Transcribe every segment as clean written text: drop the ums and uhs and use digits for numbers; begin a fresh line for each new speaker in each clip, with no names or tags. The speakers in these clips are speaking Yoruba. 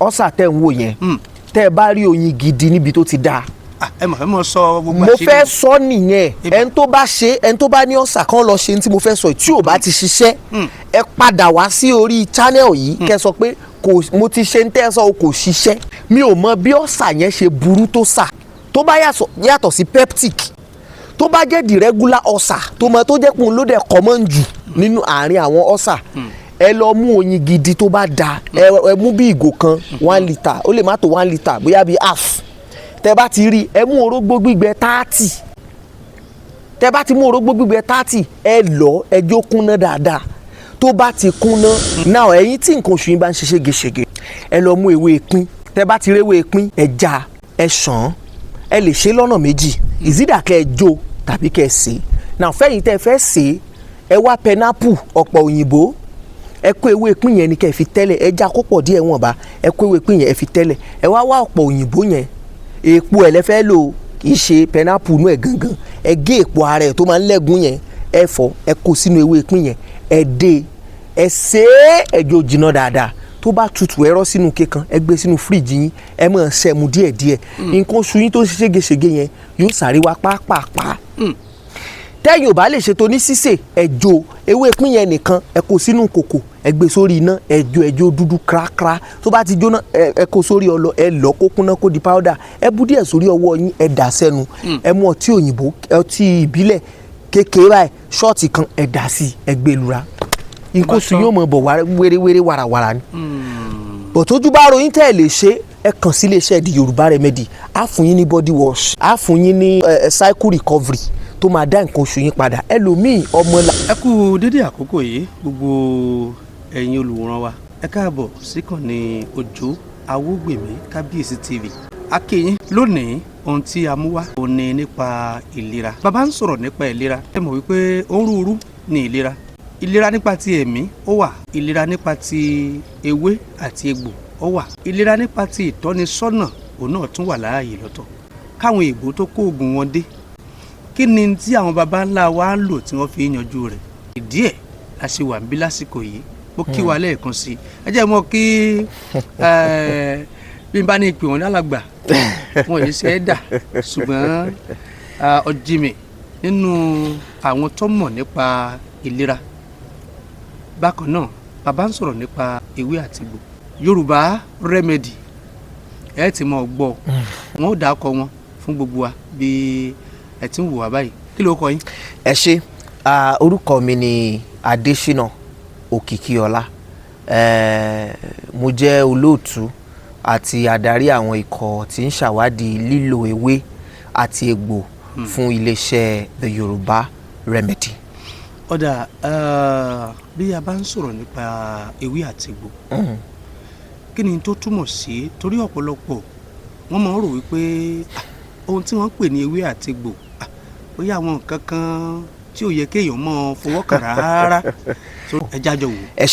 ọ̀sà tẹ̀ ń wò yẹn tẹ́ ẹ bá rí oyin gidi níbi tó ti dáa.
ẹ mọ̀ sọ gbogbo àṣírí.
mo fẹ́ sọ nìyẹn ẹni tó bá ní ọ̀sà kan lọ ṣe ní tí mo fẹ́ sọ tí ò bá ti ṣiṣẹ́ ẹ padà wá sí orí channel yìí kẹ́ sọ pé mo ti ṣe ń tẹ́ ẹ sọ kò ṣiṣẹ́. mi ò mọ bí ọ̀sà yẹn ṣe burú tó sà tó bá yàtọ̀ sí peptic tó bá jẹ́ the regular ọ̀sà tó jẹ́ pé òun ló dẹ̀ common jù nínú àárín àwọn ọ̀sà ẹ lọ mú oyin gidi tó bá da ẹ mú bí ìgò kan 1 litre ó lè má tó 1 litre bóyá bí half tẹ bá ti rí ẹ mú orógbó gbígbẹ 30 tẹ bá ti mú orógbó gbígbẹ 30 ẹ lọ ẹjọ́ kúnná dáadáa tó bá ti kúnná náà ẹ̀yin tí nǹkan oṣù yín bá ń ṣe ségesège ẹ lọ mú ewé ìpín tẹ bá ti rí ewé ìpín ẹ já ẹ ṣàn ẹ lè ṣe lọ́nà méjì ìzídà kẹ́ ẹ jó tàbí kẹ́ ẹ sè náà fẹ́yìn tẹ́ ẹ fẹ́ sè ẹ wá pẹnápù ọ̀pọ̀ òyìnbó ẹ kó ewé ìpín yẹn ni kẹ́ ẹ fi tẹ́lẹ̀ ẹ já kó pọ̀ díẹ̀ wọ̀n bá ẹ kó ewé ìpín yẹn ẹ fi tẹ́lẹ̀ ẹ wá ọ̀pọ̀ òyìnbó yẹn èèpo ẹ̀ lẹ́fẹ́ lò kì í ṣe pẹnápù inú ẹ̀ gangan ẹ gé èèpo ara ẹ̀ tó máa ń lẹ́gùn yẹn ẹ fọ ẹ kó sínú ewé ìpín yẹn ẹ dé ẹ ṣe é ẹjọ́ jìnnà dáadáa tó bá tutù ẹ rọ́ sínú kékan ẹ gbé sínú fíríjì yín ẹ máa ṣẹ́mu díẹ̀díẹ̀ nǹkan oṣù yín tó ń ṣe ségesège yẹn yóò sáré wá pàápàá tẹ́yìn ò bá lè ṣètò ní sísè ẹ jó ewé ìpín yẹn nìkan ẹ kó sínú kòkò ẹ gbé sórí iná ẹ jó dúdú kíákíá tó bá ti jóná ẹ kó sórí ọlọ ẹ lọ kó kúnná kó di powder ẹ bú díẹ̀ sórí ọwọ́ yín ẹ dà sẹ́nu ẹ mú ọtí òyìnbó ọtí ìbílẹ̀ kékeré báyìí ṣọ́ọ̀tì kan ẹ dà sí ẹ gbé lura nǹkan oṣù yóò mọ̀ bọ̀ wéréwéré wàràwàrà ni bọ̀ tójú bá ròyìn tẹ́ ẹ lè ṣe ẹ kàn sí iléeṣẹ́ di Yorùbá Remedy á fún yín ní body wash á fún yín ní cycle recovery tó máa dá nǹkan oṣù yín padà ẹlòmíì ọmọ la.
ẹ kú dédé àkókò yìí gbogbo ẹ̀yin olùwòran wa ẹ káàbọ̀ síkànnì Òjó Awógbèmí Kábíyèsí TV akínyìn lónìí ohun tí a mú wá ò ní nípa ìlera bàbá ń sọ̀rọ̀ nípa ìlera ẹ mọ̀ wípé òrúurú ní ìlera nípa ti ẹ̀mí ó wà ìlera nípa ti ewé àti egbò ó wà ìlera nípa ti ìtọ́nisọ́nà òun náà tún wà láàyè lọ́tọ̀ káwọn èèbó tó kó oògùn wọn dé kí ni tí àwọn baba ńlá wa ń lò tí wọ́n fi yanjú rẹ̀ ìdí ẹ̀ la ṣe wà níbí lásìkò yìí mo kí wa lẹ́ẹ̀kan sí ẹ jẹ́ mọ́ kí bí n bá ní ìpè wọn lálàgbà wọn yìí ṣe é dà ṣùgbọ́n ọ̀jìmì nínú àwọn tó mọ̀ nípa ìlera bákan náà bàbá ń sọ̀rọ̀ nípa ewé àtìgbò Yorùbá Remedy ẹ ti mọ̀ gbọ́ wọn ò dákọ̀ wọn fún gbogbo wa bí ẹ ti ń wò wá báyìí kí ló kọ yín.
ẹ ṣe orúkọ mi ni Adésínà Òkìkíọlá mo jẹ́ olóòtú àti adarí àwọn ikọ̀ tí ń ṣàwádìí lílo ewé àti egbò fún iléeṣẹ́ the Yorùbá Remedy.
ọ̀dà bí a bá ń sọ̀rọ̀ nípa ewé àti egbò kí ni tó túmọ̀ sí torí ọ̀pọ̀lọpọ̀ wọ́n máa ń rò wípé ohun tí wọ́n ń pè ní ewé àti egbò bóyá àwọn nǹkan kan tí ò yẹ kéèyàn mọ́ fọwọ́ kàn rárá ẹ jájọ wò.
ẹ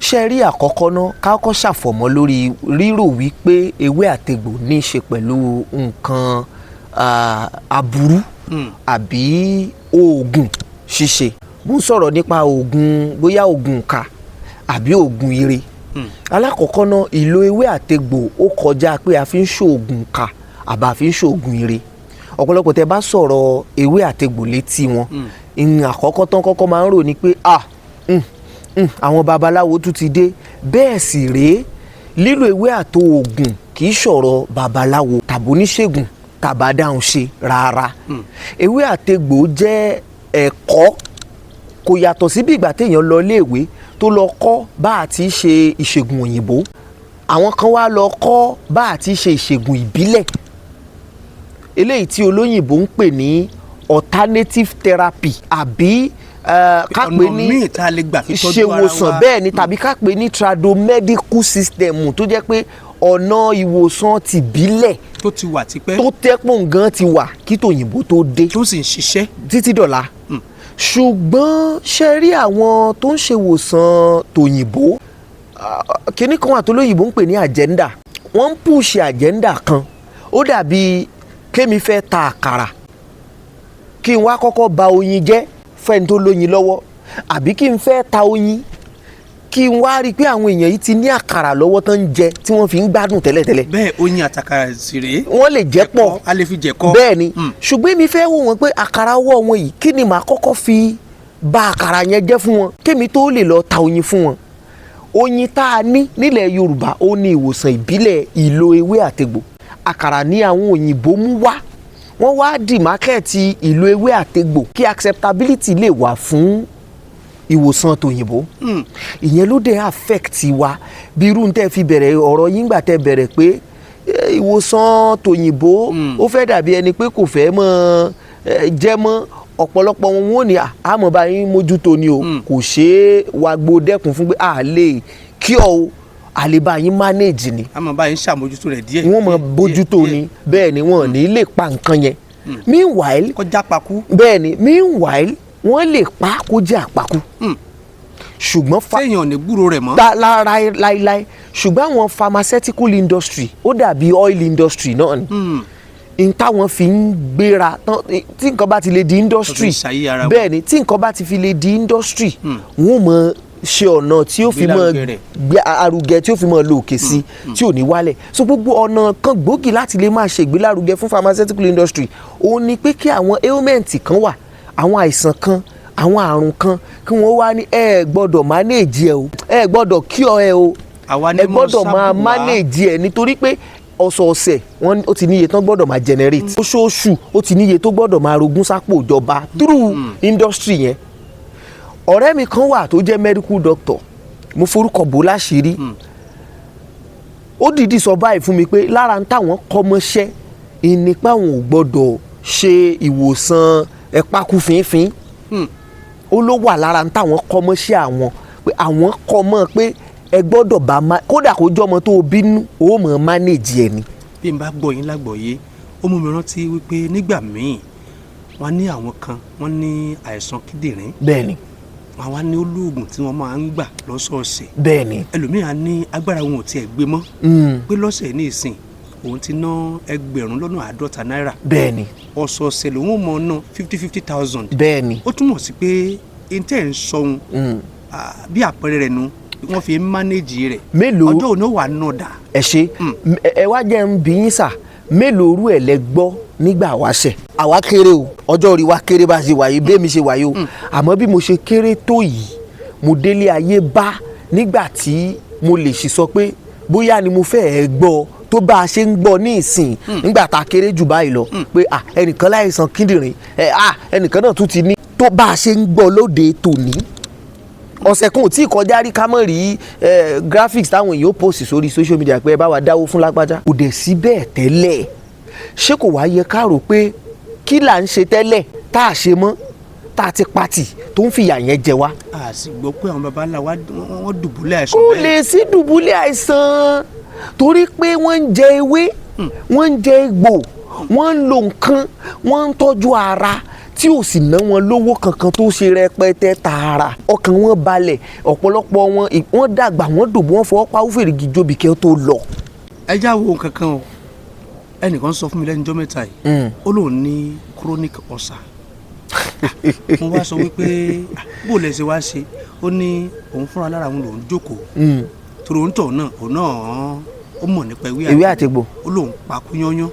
ṣe rí àkọ́kọ́ náà kákọ́ ṣàfọ̀mọ́ lórí rírò wípé ewé àtegbò ní í ṣe pẹ̀lú nǹkan aburú àbí oògùn ṣíṣe bó ń sọ̀rọ̀ nípa oògùn bóyá oògùn ìka àbí oògùn ire alákọ̀ọ́kọ́ náà ìlò ewé àtegbò ó kọjá pé a fi ń ṣoògùn ìka àbá fi ń ṣoògùn ire ọ̀pọ̀lọpọ̀ tẹ bá sọ̀rọ̀ ewé àtegbò létí wọn ìhìn àkọ́kọ́ tán kọ́kọ́ máa ń rò ní pé àwọn babaláwo tún ti dé bẹ́ẹ̀ sì rèé lílo ewé àto oògùn kì í ṣọ̀rọ̀ babaláwo tàbí oníṣègùn tàbá dáhùn ṣe rárá ewé àtegbò jẹ́ ẹ̀kọ́ kò yàtọ̀ sí bí ìgbà téèyàn lọ iléèwé tó lọ kọ́ bá a ti ṣe ìṣègùn òyìnbó àwọn kan wá lọ kọ́ bá a ti ṣe ìṣègùn ìbílẹ̀ eléyìí tí olóyìnbó ń pè ní alternative therapy àbí ká pè ní ìṣèwòsàn bẹ́ẹ̀ ni tàbí ká pè ní tradomedical system tó jẹ́ pé ọ̀nà ìwòsàn tìbílẹ̀
tó ti wà tipẹ́
tó tẹ́pọ̀n gan ti wà kí tòyìnbó tó dé
tó sì ń ṣiṣẹ́
títí dọ̀la ṣùgbọ́n ṣe rí àwọn tó ń ṣèwòsàn tòyìnbó kíní kan wà tó lóyìnbó ń pè ní agenda wọ́n ń pùṣì agenda kan ó dàbí kémi fẹ́ ta àkàrà kí n wá kọ́kọ́ ba oyin jẹ́ fẹ́ni tó lóyin lọ́wọ́ àbí kí n fẹ́ ta oyin kí n wá rí i pé àwọn èèyàn yìí ti ní àkàrà lọ́wọ́ tán ń jẹ tí wọ́n fi ń gbádùn tẹ́lẹ̀tẹ́lẹ̀.
bẹ́ẹ̀ oyin àtàkàrà sì rèé.
wọ́n lè jẹ́ pọ̀
a lè fi jẹ̀kọ́.
bẹ́ẹ̀ ni ṣùgbọ́n èmi fẹ́ wò wọ́n pé àkàrà ọwọ́ wọn yìí kí ni màá kọ́kọ́ fi bà àkàrà yẹn jẹ́ fún wọn kémi tó lè lọ ta oyin fún wọn. oyin tá a ní nílẹ̀ Yorùbá ó ní ìwòsàn ìbílẹ̀ ìlò ewé àtegbò. àkàrà ní àwọn òyìnbó mú wá wọ́n wá dì mákẹ́ẹ̀tì ìlò ewé àtegbò kí acceptability lè wà fún ìwòsàn tòyìnbó. ìyẹn ló dé affect wa bí irú tẹ́ fi bẹ̀rẹ̀ ọ̀rọ̀ yín gbà tẹ́ bẹ̀rẹ̀ pé ìwòsàn tòyìnbó ó fẹ́ dàbí ẹni pé kò fẹ́ mọ́ jẹ́ mọ́ ọ̀pọ̀lọpọ̀ wọn ò ní àmọ́ báyìí mójútó ni o kò ṣeé wá gbó dẹ́kun fún pé a lè kí ọ àlebá yín manage ni.
àmọ́ báyìí ń ṣàmójútó rẹ̀ díẹ̀.
wọ́n mọ bójútó ni bẹ́ẹ̀ ni wọ́n ní lè pa nǹkan yẹn. meanwhile
kọjá pakú.
bẹ́ẹ̀ ni meanwhile wọ́n lè pa kó jẹ́ àpakú. ṣùgbọ́n
sẹ́yìn ọ̀nà gbúrò rẹ̀ mọ́.
láíláí ṣùgbọ́n àwọn pharmaceutical industry ó dàbí oil industry náà ni. n táwọn fi ń gbéra tí nǹkan bá ti lè di industry bẹ́ẹ̀ ni tí nǹkan bá ti fi lè di industry wọ́n mọ̀ ṣe ọ̀nà tí ó fi mọ́ gbé arugẹ tí ó fi mọ́ lò òkè sí tí ò ní wálẹ̀ so gbogbo ọ̀nà kan gbòógì láti lè máa ṣe ìgbélárugẹ fún pharmaceutical industry òun ni pé kí àwọn ailment kan wà àwọn àìsàn kan àwọn àrùn kan kí wọ́n wá ní ẹ gbọ́dọ̀ manage ẹ o ẹ gbọ́dọ̀ cure ẹ o ẹ gbọ́dọ̀ máa manage ẹ nítorí pé ọ̀sọ̀ọ̀sẹ̀ wọn ó ti níye tán gbọ́dọ̀ máa generate oṣooṣù ó ti níye tó gbọ́dọ̀ máa rogún sápò ìjọba through industry yẹn. ọ̀rẹ́ mi kan wà tó jẹ́ medical doctor mo forúkọ bò láṣìírí ó dìídì sọ báyìí fún mi pé lára ń táwọn kọ́mọṣẹ́ ìnípa àwọn ò gbọ́dọ̀ ṣe ìwòsàn ẹ̀pákú fínfín ó ló wà lára ń táwọn kọ́mọṣẹ́ àwọn pé àwọn kọ́mọ pé ẹ gbọ́dọ̀ bá kódà kó jọ́ ọmọ tó o bínú ó mọ̀ manage ẹ̀ ni.
bí n bá gbọ́ yín lágbọ̀ọ́yé ó mú mi rántí wípé nígbà míì wọ́n ní àwọn kan wọ́n ní àìsàn kíndìnrín.
bẹ́ẹ̀ni.
àwa ní olóògùn tí wọ́n máa ń gbà lọ́sọ̀ọ̀sẹ̀.
bẹ́ẹ̀ni.
ẹlòmíràn ní agbára wọn ò tiẹ̀ gbé mọ́. pé lọ́sẹ̀ ní ìsìn òun ti ná ẹgbẹ̀rún lọ́nà 50 náírà.
bẹ́ẹ̀ni.
ọ̀sọ̀ọ̀sẹ̀ lòun mọ̀ ná 50,000.
bẹ́ẹ̀ni.
ó túmọ̀ sí pé intẹ́ ń sọ̀hún bí àpẹẹrẹ rẹ̀ nu wọ́n fi mánéjì rẹ̀.
mélòó
ọjọ́ òní wà náà dà.
ẹ ṣe ẹ wá jẹ́ ń bí yín sà mélòó orú ẹ̀ lẹ gbọ́ nígbà wáṣẹ̀. àwa kéré o ọjọ́ orí wa kéré bá ṣe wáyé bẹ́ẹ̀ mi ṣe wáyé o àmọ́ bí mo ṣe kéré tó yìí mo délé ayé bá nígbà tí mo lè ṣì sọ pé bóyá ni mo fẹ́ ẹ gbọ́ tó bá a ṣe ń gbọ́ ní ìsìn nígbà tá a kéré jù báyìí lọ pé ẹnìkan láìsàn kíndìnrín ẹnìkan náà tún ti ní tó bá a ṣe ń gbọ́ lóde tòní ọ̀sẹ̀ kan ò tí ì kọjá rí ká mọ̀ rí graphics táwọn èèyàn post sórí social media pé ẹ bá wa dáwó fún lágbájá kò dẹ̀ sí bẹ́ẹ̀ tẹ́lẹ̀ ṣé kò wá yẹ ká rò pé kí là ń ṣe tẹ́lẹ̀ tá a ṣe mọ́ tá a ti pati tó ń fìyà yẹn jẹ wá.
a sì gbọ́ pé àwọn baba ńlá wa wọ́n dùbúlẹ̀ àìsàn
bẹ́ẹ̀. kò lè sí dùbúlẹ̀ àìsàn torí pé wọ́n ń jẹ ewé wọ́n ń jẹ egbò wọ́n ń lo nǹkan wọ́n ń tọ́jú ara tí ò sì ná wọn lówó kankan tó ṣe rẹpẹtẹ tààrà ọkàn wọn balẹ̀ ọ̀pọ̀lọpọ̀ wọn dàgbà wọn dòbò wọn fọwọ́ pa fèrè gíjóbi kẹ́ tó lọ.
ẹ já wo nǹkan kan o ẹnìkan sọ fún mi lẹ́nu ọjọ́ mẹ́ta yìí ó lóun ní chronic ulcer mo wá sọ wípé bó lẹ ṣe wá ṣe ó ní òun fúnra lára òun lòún jókòó torí òun tọ̀ náà òun náà ó mọ̀ nípa ìwé
àtegbò
ó lóun pakú yányán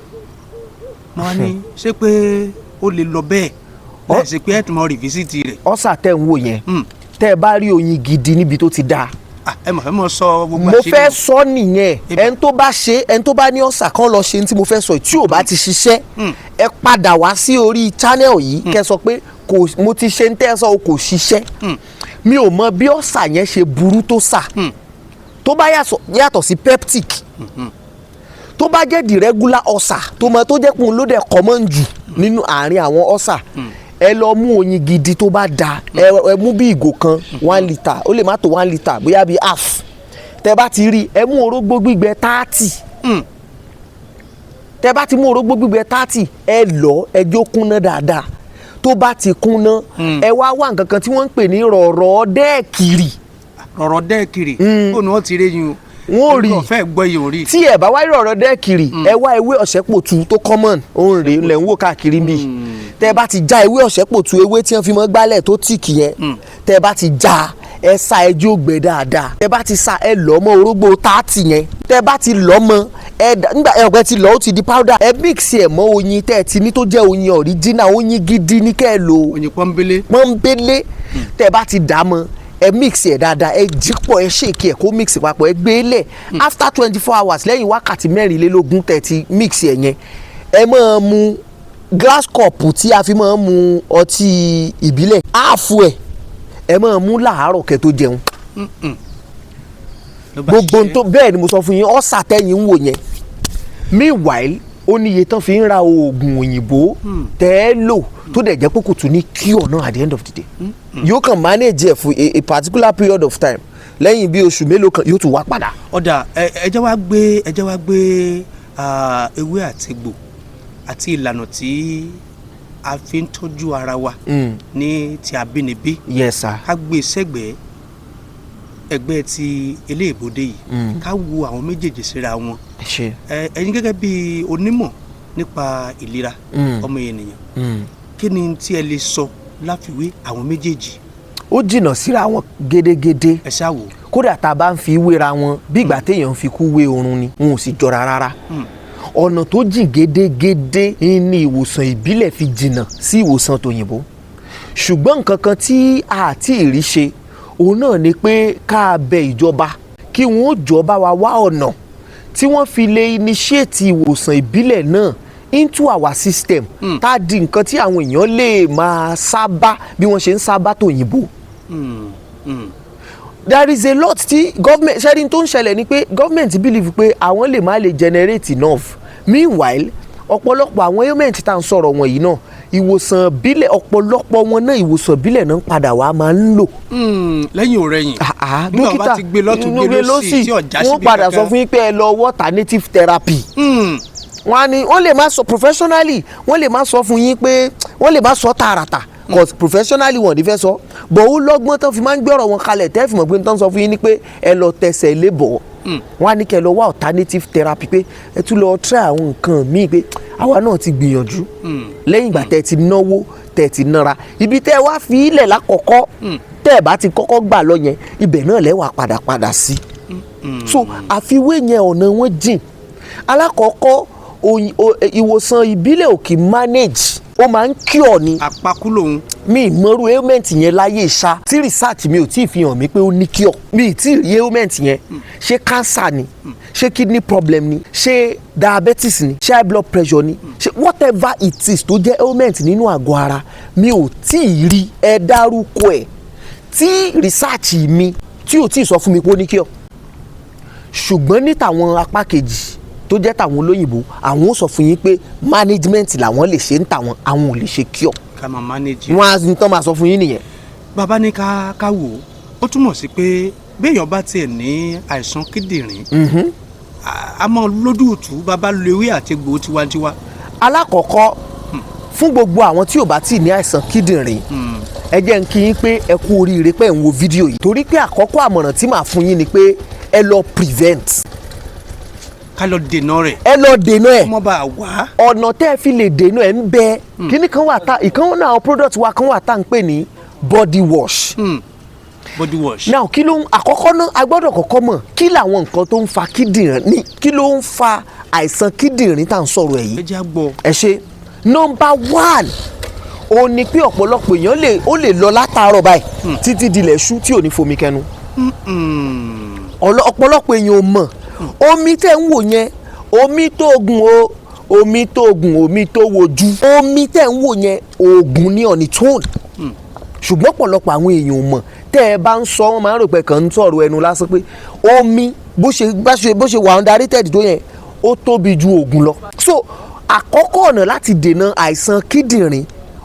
mo wá ní ṣé pé ó lè lọ bẹ́ẹ̀ láì ṣe pé ẹ̀ tún mọ rìfísítì rẹ̀.
ọ̀sà tẹ̀ ń wò yẹn tẹ́ ẹ bá rí oyin gidi níbi tó ti dáa.
ẹ mọ̀ fẹ́ mọ̀ sọ gbogbo
àṣírí. mo fẹ́ sọ nìyẹn ẹni tó bá ṣe ẹni tó bá ní ọ̀sà kan lọ ṣe ní tí mo fẹ́ sọ tí ò bá ti ṣiṣẹ́ ẹ padà wá sí orí channel yìí kẹ́ sọ pé mo ti ṣe ń tẹ́ sọ kò ṣiṣẹ́ mi ò mọ bí ọ̀sà yẹn ṣe burú tó sà tó bá yàtọ̀ sí peptic tó bá jẹ́ the regular ọ̀sà tó jẹ́ pé òun ló dẹ̀ common jù nínú àárín àwọn ọ̀sà ẹ lọ mú oyin gidi tó bá da ẹ mú bí ìgò kan 1 litre ó lè má tó 1 litre bóyá bí half tẹ bá ti rí ẹ mú orógbó gbígbẹ 30 tẹ bá ti mú orógbó gbígbẹ 30 ẹ lọ ẹ jó kúnná dáadáa tó bá ti kúnná ẹ wá nǹkan kan tí wọ́n ń pè ní rọ̀rọ̀ dẹ́ẹ̀kiri.
rọ̀rọ̀ dẹ́ẹ̀kiri ó ní wọ́n ti rí yín o
wọ́n rí
ọ̀fẹ́ gbọ́ yìí ò rí.
tí ẹ bá wá rọ̀rọ̀ dẹ́ẹ̀kiri ẹ wá ewé ọ̀sẹ́pòtù tó common òun rèé lẹ̀ ń wò káàkiri bí tẹ bá ti já ewé ọ̀sẹ́pòtù ewé tí wọ́n fi mọ́ gbálẹ̀ tó tìkì yẹn tẹ bá ti já ẹ sa ẹjọ́ gbẹ dáadáa. Tẹ́ bá ti sa ẹ lọ́ mọ́ orógbó 30 yẹn. Tẹ́ bá ti lọ́ mọ́ nígbà ẹ̀gbẹ́ ti lọ́ ó ti di powder. Ẹ mix ẹ̀ mọ́ oyin tẹ́ ẹ ti ní tó jẹ́ oyin original, oyin gidi ní kẹ́ ẹ lò.
Oyin pọ́nbélé.
Pọ́nbélé. Tẹ́ bá ti dà mọ́ ẹ mix ẹ dáadáa, ẹ jípọ̀ ẹ shake ẹ kó mix papọ̀, ẹ gbé lẹ̀. After 24 hours lẹ́yìn wákàtí 24 tẹ́ ti mix ẹ yẹn, ẹ máa mu glass cup tí a fi máa mu ọtí ìbílẹ̀ áàfù ẹ máa mú láàárọ̀ kẹ́ tó jẹun. Gbogbo tó bẹ́ẹ̀ ni mo sọ fún yín, ọ̀sà tẹ́yìn ń wò yẹn. Meanwhile ó ní iye tán fi ń ra oògùn òyìnbó tẹ́ ẹ lò tó dẹ̀ jẹ́ pé kò tún ní cure náà at the end of the day. Yóò kàn manage ẹ̀ for a particular period of time, lẹ́yìn bí oṣù mélòó kan yóò tún wá padà.
Ọ̀dà ẹ jẹ́ wá gbé ewé àtegbò àti ìlànà tí a fi ń tọ́jú ara wa ní ti abínibí.
Yes sir.
Ká gbé sẹ́gbẹ̀ẹ́ ẹgbẹ́ ti eléèbódé yìí, ká wo àwọn méjèèjì síra wọn. Ẹ̀yin gẹ́gẹ́ bí onímọ̀ nípa ìlera ọmọ ènìyàn, kí ni tí ẹ lè sọ láfiwé àwọn méjèèjì?
Ó jìnnà síra wọn gédégédé.
Ẹ ṣáà wò.
Kódà tá a bá ń fi wéra wọn bí ìgbà téèyàn fi kú wé oorun ni, wọn ò sì jọra rárá. Ọ̀nà tó jìn gédégédé ni ìwòsàn ìbílẹ̀ fi jìnnà sí ìwòsàn tòyìnbó. Ṣùgbọ́n nǹkan kan tí a ti rí ṣe òun náà ni pé ká bẹ ìjọba kí wọ́n jọba wa wá ọ̀nà tí wọ́n fi lè initiate ìwòsàn ìbílẹ̀ náà into our system, tá a di nǹkan tí àwọn èèyàn lè máa sábà bí wọ́n ṣe ń sábà tòyìnbó. There is a lot tí government ṣẹ́rin tó ń ṣẹlẹ̀ ni pé government believe pé àwọn lè má lè generate enough. Meanwhile ọ̀pọ̀lọpọ̀ àwọn ailment tá à ń sọ̀rọ̀ wọn yìí náà ìwòsàn bílẹ̀ ọ̀pọ̀lọpọ̀ wọn náà ìwòsàn bílẹ̀ náà ń padà wá máa ń lò.
Lẹ́yìn òrẹ́yìn nígbà bá ti gbé lọ́tún gbé lọ́sì tí ọ̀já síbi kankan,
wọ́n padà sọ fún yín pé ẹ lọ alternative therapy. Wọ́n á ní wọ́n lè má sọ professionally, wọ́n lè má sọ fún yín pé wọ́n lè má sọ tààràtà cause professionally wọ́n ní fẹ́ sọ bọ̀ ó lọ́gbọ́n tán fi máa ń gbọ́rọ̀ wọn kalẹ̀ tẹ́ fi mọ̀ pé tán sọ fún yín ni pé ẹ lọ tẹsẹ̀ lébọ̀. Wọ́n á ní kẹ́ lọ wá alternative therapy pé ẹ tún lọ try àwọn nǹkan míì pé àwa náà ti gbìyànjú lẹ́yìn ìgbà tẹ́ ti náwó tẹ́ ti nára ibi tẹ́ wá fi ilẹ̀ lákọ̀ọ́kọ́ tẹ́ ẹ̀ bá ti kọ́kọ́ gbà lọ yẹn ibẹ̀ náà lẹ́wà padà sí. So àfiwé yẹn ọ̀nà wọn jìn. Alákọ̀ọ́kọ́ ìwòsàn ìbílẹ̀ ò kì í manage, ó máa ń cure ni.
Àpakú lòun.
Mi ìmọ̀rú ailment yẹn láyé ìṣá tí research mi ò tí ì fi hàn mí pé ó ní cure. Mi ì tí ì rí ailment yẹn. Ṣé cancer ni? Ṣé kidney problem ni? Ṣé diabetes ni? Ṣé high blood pressure ni? Ṣé whatever it is tó jẹ́ ailment nínú àgọ́ ara mi ò tí ì rí ẹ dárúkọ ẹ̀ tí research mi tí ò tí ì sọ fún mi pé ó ní cure. Ṣùgbọ́n ní tàwọn apá kejì tó jẹ́ tàwọn olóyìnbó àwọn ò sọ fún yín pé management làwọn lè ṣe ń tàwọn, àwọn ò lè ṣe cure.
Ká máa manage.
Wọ́n á ní tán máa sọ fún yín nìyẹn.
Bàbá ní ká wò ó túmọ̀ sí pé béèyàn bá tiẹ̀ ní àìsàn kíndìnrín a máa lójútùú bàbá lewé àtegbò tiwantiwa.
Alákọ̀ọ́kọ́ fún gbogbo àwọn tí ò bá tí ì ní àìsàn kíndìnrín ẹ jẹ́ n kí yín pé ẹ kú oríire pé ẹ̀ ń wo fídíò yìí torí pé àkọ́kọ́ àmọ̀ràn tí màá fún yín ni pé ẹ lọ prevent.
Ká lọ dènà rẹ̀.
Ẹ lọ dènà ẹ̀.
Ọmọ bá wá.
Ọ̀nà tẹ́ ẹ fi lè dènà ẹ̀ ń bẹ. Kíní kan wà tá ìkan náà product wa kan wà tá ń pè ní body wash.
Body wash.
Now kí ló ń àkọ́kọ́ náà a gbọ́dọ̀ kọ́kọ́ mọ̀ kí làwọn nǹkan tó ń fa kíndìnrín kí ló ń fa àìsàn kíndìnrín tá à ń sọ̀rọ̀ ẹ̀ yìí.
Ẹ jẹ́ àgbọ̀.
Ẹ ṣe number one ó ní pé ọ̀pọ̀lọpọ̀ èèyàn ó lè lọ látàárọ̀ báyìí títí dilẹ̀ ṣú tí ò ní fomi kẹnu. Ọ̀pọ̀lọpọ̀ èèyàn ò mọ̀ omi tẹ́ ń wò yẹn omi tó oògùn o omi tó oògùn omi tó wojú omi tẹ́ ń wò yẹn oògùn ní ọ̀nì tóun ṣùgbọ́n ọ̀pọ̀lọpọ̀ àwọn èèyàn ò mọ̀ tẹ́ ẹ bá ń sọ wọ́n máa ń rò pé kàn ń sọ̀rọ̀ ẹnu lásán pé omi bó ṣe wà underrated tó yẹn ó tóbi ju oògùn lọ. So àkọ́kọ́ ọ̀nà láti dènà àìsàn kíndìnrín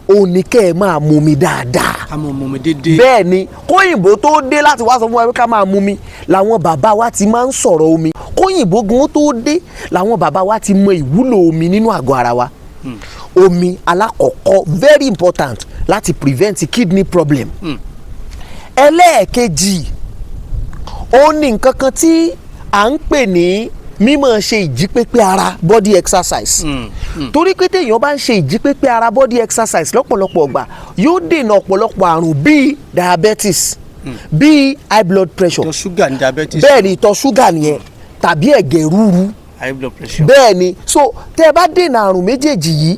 òun ni kẹ́ ẹ máa mumi dáadáa.
Ká máa mumi dédé.
Bẹ́ẹ̀ ni kóyìnbó tó dé láti wá sọ fún wa pé ká máa mumi làwọn bàbá wa ti máa ń sọ̀rọ̀ omi kóyìnbó gan tó dé làwọn bàbá wa ti mọ ìwúlò omi nínú àgọ́ ara wa. Omi alákọ̀ọ́kọ́ very important láti prevent kidney problem. Ẹlẹ́ẹ̀kejì ó ní nǹkan kan tí à ń pè ní mímọ̀ ṣe ìjípépé ara body exercise. Torí pé téèyàn bá ń ṣe ìjípépé ara body exercise lọ́pọ̀lọpọ̀ ọgbà yóò dènà ọ̀pọ̀lọpọ̀ àrùn bíi diabetes bíi high blood pressure
ìtọ̀ ṣúgà ní diabetes.
bẹ́ẹ̀ ni ìtọ̀ ṣúgà nìyẹn tàbí ẹ̀jẹ̀ ríru
high blood pressure.
bẹ́ẹ̀ ni so tẹ́ ẹ bá dènà àrùn méjèèjì yìí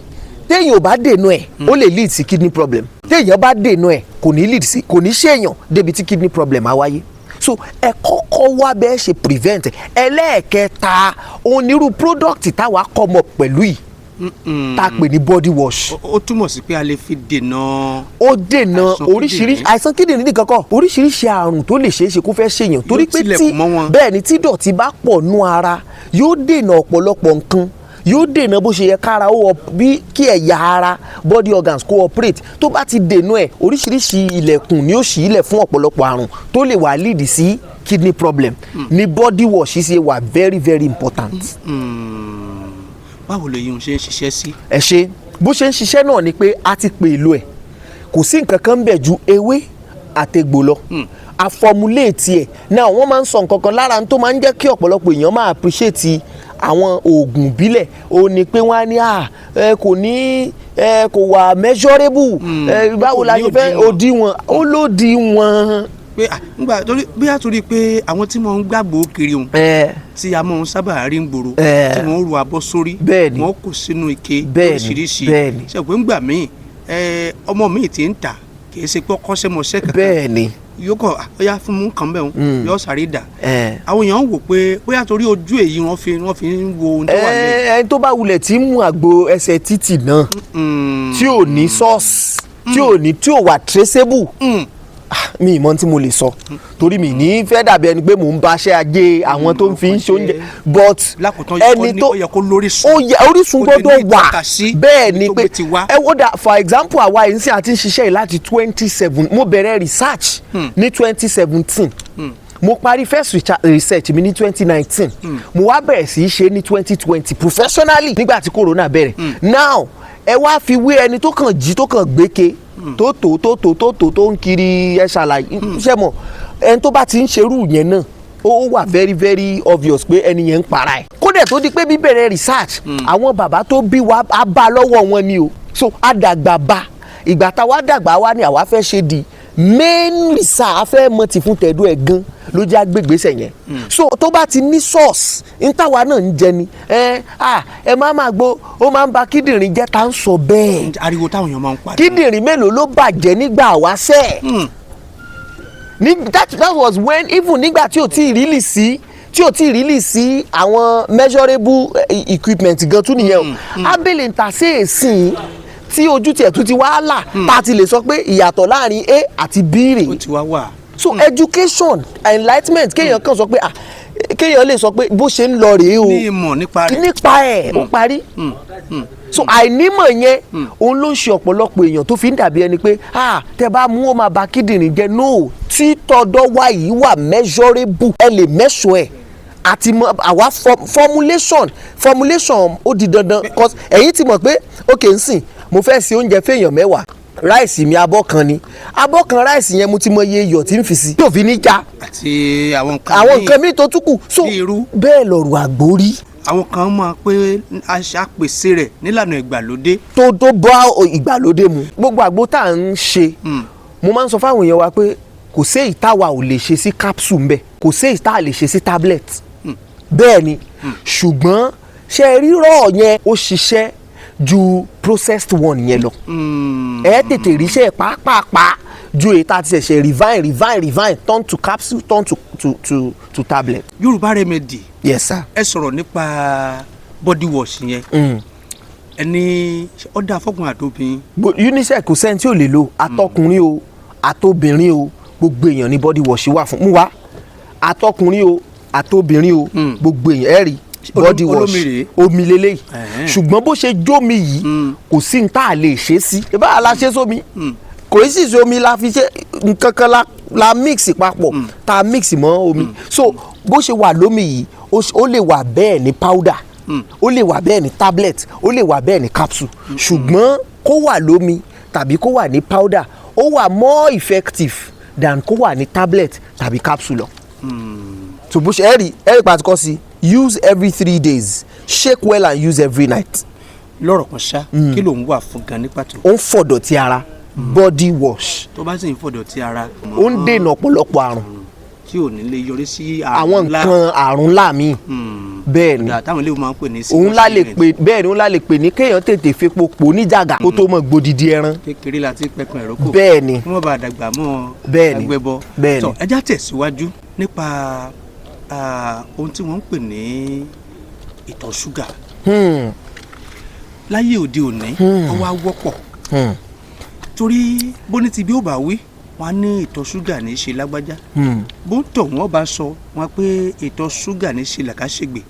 téèyàn ò bá dènà ẹ̀ ó lè lead sí kidney problem téèyàn bá dènà ẹ̀ kò ní ṣèyàn débi tí kidney problem á wáyé so ẹ kọ́kọ́ wá bẹ́ẹ̀ ṣe prevent ẹlẹ́ẹ̀kẹta onírú product táwa come up pẹ̀lú yìí tá a pè ní body wash.
ó túmọ̀ sí pé a lè fi dènà.
ó dènà oríṣiríṣi àìsàn kíndìnrín nìkan kọ́ oríṣiríṣi àrùn tó lè ṣeéṣe kó fẹ́ ṣèyàn torí pé bẹ́ẹ̀ ni tí dọ̀tí bá pọ̀ nú ara yóò dènà ọ̀pọ̀lọpọ̀ nǹkan yóò dènà bó ṣe yẹ kára ó bí kí ẹ̀yà ara body organs cooperate tó bá ti dènà ẹ̀ oríṣiríṣi ilẹ̀kùn ni ó ṣí ilẹ̀ fún ọ̀pọ̀lọpọ̀ àrùn tó lè wà lead sí kidney problem ni body wash ṣe wà very very important.
báwo lèyí ń ṣe ń ṣiṣẹ́ sí.
ẹ ṣe bó ṣe ń ṣiṣẹ́ náà ni pé a ti pè èlò ẹ̀ kò sí nǹkan kan bẹ̀ ju ewé àtegbò lọ a formulate ẹ̀ náà wọ́n máa ń sọ nǹkan kan lára tó máa ń jẹ́ kí ọ̀pọ̀lọpọ̀ èèyàn máa appreciate àwọn oògùn ìbílẹ̀ ó ní pé wọ́n á ní kò ní kò wà measurable báwo la ṣe fẹ́ òdiwọ̀n ó lòdiwọ̀n.
pé nígbà torí bí a torí pé àwọn tí wọ́n ń gbàgbọ́ kiri òun tí a máa ń sábà rí ń gbòòrò tí wọ́n ń ru abọ́ sórí wọ́n kò sínú ike lóríṣiríṣi ṣèpé ńgbà míì ọmọ mi ti ń tà kì í ṣe pé ọkọ́ṣẹ́mọṣẹ́ kankan
bẹ́ẹ̀ni
yóò kọ ọyá fún mú nǹkan bẹ́ẹ̀ ń yóò sáré dà àwọn èèyàn ń wò pé bóyá torí ojú èyí wọ́n fi ń wo ohun tó wà lẹ́yìn.
ẹni tó bá wulẹ̀ tí ń mú àgbo ẹsẹ̀ títì náà tí ò ní source tí ò wà traceable mi ìmọ̀ tí mo lè sọ torí mi ní fẹ́ dàbí ẹni pé mò ń baṣẹ́ ajé àwọn tó ń fi ń ṣe oúnjẹ but ẹni tó orísun gbọ́dọ̀ wà bẹ́ẹ̀ ni pé ẹ wò dà for example àwa yìí ń sìn àti ń ṣiṣẹ́ yìí láti 27 mo bẹ̀rẹ̀ research ní 2017 mo parí first research mi ní 2019 mo wá bẹ̀rẹ̀ sí í ṣe ní 2020 professionally nígbà tí corona bẹ̀rẹ̀ now ẹ wá fi wé ẹni tó kàn jí tó kàn gbéke tó ń kiri ẹ ṣàlàyé ṣe mọ ẹni tó bá ti ń ṣerú yẹn náà ó wà very very obvious pé ẹni yẹn ń para ẹ̀ kódà tó di pé bíbẹ̀rẹ̀ research àwọn bàbá tó bí wa á bá lọ́wọ́ wọn ni o so àdàgbà bá ìgbà táwa dàgbà wa ni àwa fẹ́ ṣe di main research afẹ́ mọ ti fún tẹ̀dú ẹ̀ gan ló jẹ́ agbègbèsẹ̀ yẹn so tó bá ti ní source ń táwa náà ń jẹ ni ẹ má máa gbọ́ ó máa ń ba kíndìnrín jẹ́ tá ń sọ bẹ́ẹ̀
ariwo táwọn èèyàn máa ń pa
kíndìnrín mélòó ló bàjẹ́ nígbà wáṣẹ́ that was when even nígbà tí ò tí ì rílì sí àwọn measurable equipment gan tún nìyẹn o abẹ́lẹ̀ ń ta sí èsìn tí ojú tiẹ̀ tún ti wá là tá a ti lè sọ pé ìyàtọ̀ láàrin A àti B rè
ó ti wá wà.
so education enlightenment kéèyàn kàn sọ pé kéèyàn lè sọ pé bó ṣe ń lọ rèé o
ní ìmọ̀ nípa
ẹ̀ ó parí so àìnímọ̀ yẹn òun ló ń ṣe ọ̀pọ̀lọpọ̀ èèyàn tó fi ń dàbí ẹni pé tẹ bá mú ó máa ba kíndìnrín jẹ́ no tí tọ̀dọ̀ wa yìí wà measurable ẹ lè measure ẹ̀ àti àwa formulation ó di dandan cause ẹ̀yin ti mọ̀ pé ok ń sìn mo fẹ́ ṣe oúnjẹ fẹ́yàn 10 ráìsì mi abọ́ kan ni abọ́ kan ráìsì yẹn mo ti mọ iye iyọ̀ tí ń fi sí tó fi ní já
àti àwọn
nǹkan míì tó tún kù so bẹ́ẹ̀ lọ̀rọ̀ àgbórí.
àwọn kan máa pé aṣàpèsè rẹ̀ nílànà ìgbàlódé.
tó bá ìgbàlódé mu gbogbo àgbo tá à ń ṣe mo máa ń sọ fáwọn èèyàn wa pé kò sí èyí táwa ò lè ṣe sí capsule mbẹ kò sí èyí tá a lè ṣe sí tablet bẹ́ẹ̀ ni ṣùgbọ́n ṣe rírọ̀ yẹn ó ṣiṣẹ́ ju processed one yẹn lọ ẹ tètè ríṣẹ́ pàápàá ju èyí tá a ti ṣẹ̀ṣẹ̀ refine turn to capsule turn to tablet.
Yorùbá remedy.
Yes sir.
ẹ sọ̀rọ̀ nípa body wash yẹn ẹni ọ̀dà fọ́kùnrin àtòbìnrin.
unisex kò sẹ́ni tí ò lè lo àtọkùnrin o àtobìnrin o gbogbo èèyàn ní body wash wà fún mú wa àtọkùnrin o àtobìnrin o gbogbo èèyàn ẹ rí body wash omi lélẹ́yìí ṣùgbọ́n bó ṣe jómi yìí kò sí ní tá a lè ṣe sí ẹ bá la ṣe sómi kò sí sí omi la fi ṣe nǹkan kan la mix papọ̀ tá a mix mọ́ omi so bó ṣe wà lómi yìí ó lè wà bẹ́ẹ̀ ní powder ó lè wà bẹ́ẹ̀ ní tablet ó lè wà bẹ́ẹ̀ ní capsule ṣùgbọ́n kó wà lómi tàbí kó wà ní powder ó wà more effective than kó wà ní tablet tàbí capsule lọ. so bó ṣe ẹ̀rí pàtó sí use every 3 days shake well and use every night.
lọ́rọ̀ kan ṣá kí ló ń wà fún gan ní pàtó.
ó ń fọ̀dọ̀tí ara body wash.
tó bá sì ń fọ̀dọ̀tí ara.
ó ń dènà ọ̀pọ̀lọpọ̀ àrùn
tí ò ní lè yọrí sí
àwọn nǹkan àrùn ńlá míì. bẹ́ẹ̀ ni
táwọn ilé máa ń pè ní
òun la lè pè bẹ́ẹ̀ ni òun la lè pè ní kéèyàn tètè fepo pò níjàgà kó tó mọ̀ gbòdìdí ẹran.
kékeré la ti pẹ̀kan ìrókò.
bẹ́ẹ̀ ni
wọ́n bá dàgbà mọ́
bẹ́ẹ̀ ni
agbẹ́bọ.
bẹ́ẹ̀ ni
ẹ já tẹ̀síwájú nípa ohun tí wọ́n ń pè ní ìtọ̀ ṣúgà. láyé òde òní ó wá wọ́pọ̀ torí bóní ti bí ó bá wí wọn á ní ìtọ̀ ṣúgà ní í ṣe lágbájá bó ń tọ̀ wọ́n bá sọ wọn pé ìtọ̀ ṣúgà ní í ṣe làkàṣègbè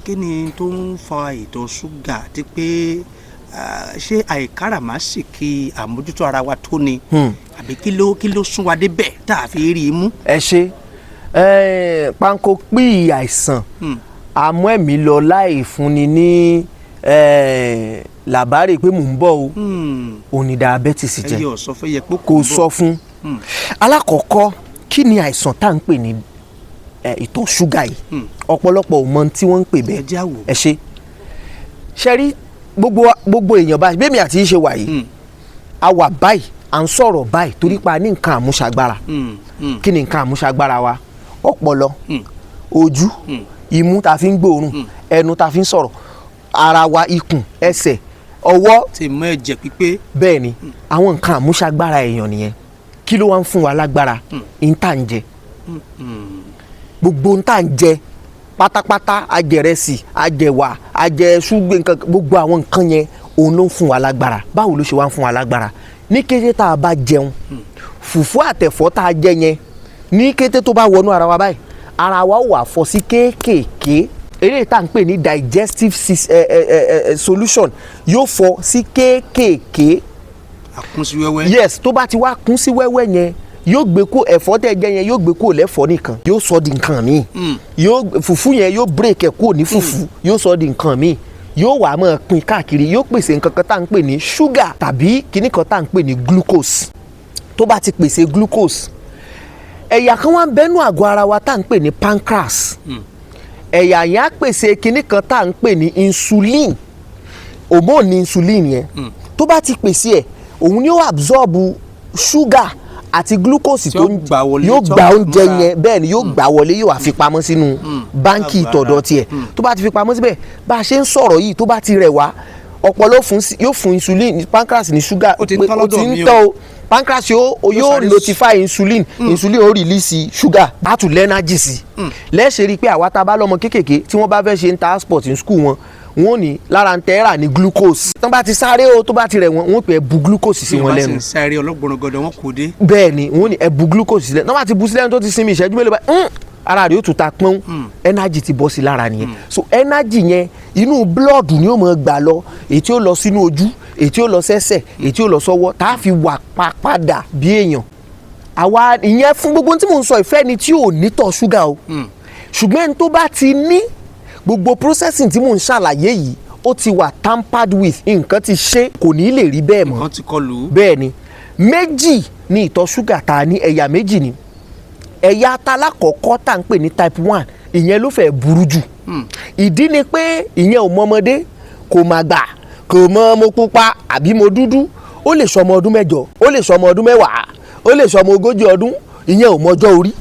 kí ni tó ń fa ìtọ̀ ṣúgà àti pé ṣé àìkáràmásìkí àmójútó ara wa tó ni àbí kí ló sún wa débẹ̀ tá a fi rí i mú.
ẹ ṣe panko pí àìsàn àmọ́ ẹ̀mí lọ láì fúnni ní làbárè pé mò ń bọ̀ o òní diabetes jẹ́
ẹyẹ ọ̀sọ́ fẹ́ yẹ pé
kò sọ fún. alákọ̀ọ́kọ́ kí ni àìsàn tá à ń pè ní ìtọ̀ ṣúgà yìí ọ̀pọ̀lọpọ̀ ò mọ tí wọ́n ń pè bẹ́ẹ̀ ẹ ṣe rí gbogbo èèyàn báyìí bẹ́ẹ̀ mi àti yìí ṣe wà yìí a wà báyìí à ń sọ̀rọ̀ báyìí torí pa ní nǹkan àmúṣagbára kí ni nǹkan àmúṣagbára wa ọpọlọ ojú imú tá a fi ń gbóòórùn ẹnu tá a fi ń sọ̀rọ̀ ara wa ikùn ẹsẹ̀ ọwọ́
tí mọ ẹ̀jẹ̀ pípé.
bẹ́ẹ̀ ni àwọn nǹkan àmúṣagbára èèyàn nìyẹn kí ló wá ń fún wa lágbára ń tà ń jẹ gbogbo ń tà ń jẹ pátápátá ajẹrẹsì ajẹwà ajẹsúgbẹ nǹkan gbogbo àwọn nǹkan yẹn òun ló ń fún wa lágbára báwo ló ṣe wá ń fún wa lágbára ní kété tá a bá jẹun fùfú àtẹ̀fọ́ tá a jẹ yẹn ní kété tó bá wọnú ara wa báyìí ara wa wà fọ́ sí kéékèèké eléyìí tá à ń pè ní digestive solution yóò fọ́ sí kéékèèké.
àkún sí wẹ́wẹ́.
yes tó bá ti wá kún sí wẹ́wẹ́ yẹn yóò gbé kó ẹ̀fọ́ tẹ́ jẹ yẹn yóò gbé kó lẹ́fọ́ nìkan yóò sọ di nǹkan míì yóò fùfú yẹn yóò break ẹ̀ kó ní fùfú yóò sọ di nǹkan míì yóò wá máa pín káàkiri yóò pèsè nǹkan kan tá à ń pè ní ṣúgà tàbí kinní kan tá à ń pè ní glucose tó bá ti pèsè glucose ẹ̀yà kan wá ń bẹ́nu àgọ́ ara wa tá à ń pè ní pancreas ẹ̀yà yẹn á pèsè kinní kan tá à ń pè ní insulin hormone ní insulin yẹn tó bá ti pèsè ẹ̀ òun ni ó absorb ṣúgà àti glucose tó yóò gba oúnjẹ yẹn bẹ́ẹ̀ ni yóò gbà wọlé yóò wá fi pamọ́ sínú báńkì ìtọ̀dọ̀ tiẹ̀ tó bá ti fi pamọ́ síbẹ̀ bá a ṣe ń sọ̀rọ̀ yìí tó bá ti rẹ̀ wá ọpọlọ yóò fún insulin pancreas ní ṣúgà
ó ti
ń tọ́ o pancreas yóò notify insulin ó release ṣúgà á tún lẹ́nájì sí lẹ́sẹ̀ rí i pé àwa tá a bá lọ́mọ kéékèèké tí wọ́n bá fẹ́ ṣe inter sport in school wọn wọn ò ní lára ń tẹ́ra ní glucose tó bá ti sáré o tó bá ti rẹ̀ wọ́n pè é bu glucose sí wọn lẹ́nu.
bí wọ́n bá sì ń sáré ọlọ́gbọ̀n gọdọ̀ wọn kò dé.
bẹ́ẹ̀ ni wọ́n ní ẹ bu glucose sílẹ̀ tó bá ti bu sílẹ̀ tó ti sinmi ìṣẹ́jú mélòó báyìí ara rẹ̀ yóò tún ta pọ́n energy ti bọ́ sí lára nìyẹn so energy yẹn inú blood ni ó máa gbà lọ èyí tí ó lọ sínú ojú èyí tí ó lọ sẹ́sẹ̀ èyí tí ó lọ sọ́wọ́ tá a fi wà padà bí èèyàn àwa ìyẹn fún gbogbo tí mò ń sọ ìfẹ́ ni tí ò ní tọ̀ ṣúgà o ṣùgbọ́n ẹni tó bá ti ní gbogbo processing tí mò ń ṣàlàyé yìí ó ti wà tampered with nǹkan ti ṣe kò ní lè rí bẹ́ẹ̀ mọ́
nǹkan ti kọlù.
bẹ́ẹ̀ ni méjì ni ìtọ̀ ṣúgà tá a ní ẹ̀yà méjì ni ẹ̀yà alákọ̀ọ́kọ́ tá à ń pè ní type 1 ìyẹn ló fẹ́ burú jù ìdí ni pé ìyẹn ò mọ ọmọdé kò má gbà kò mọ mo pupa àbí mo dúdú ó lè sọmọ ọdún 8 ó lè sọmọ ọdún 10 ó lè sọmọ 40 ọdún ìyẹn ò mọjọ́ orí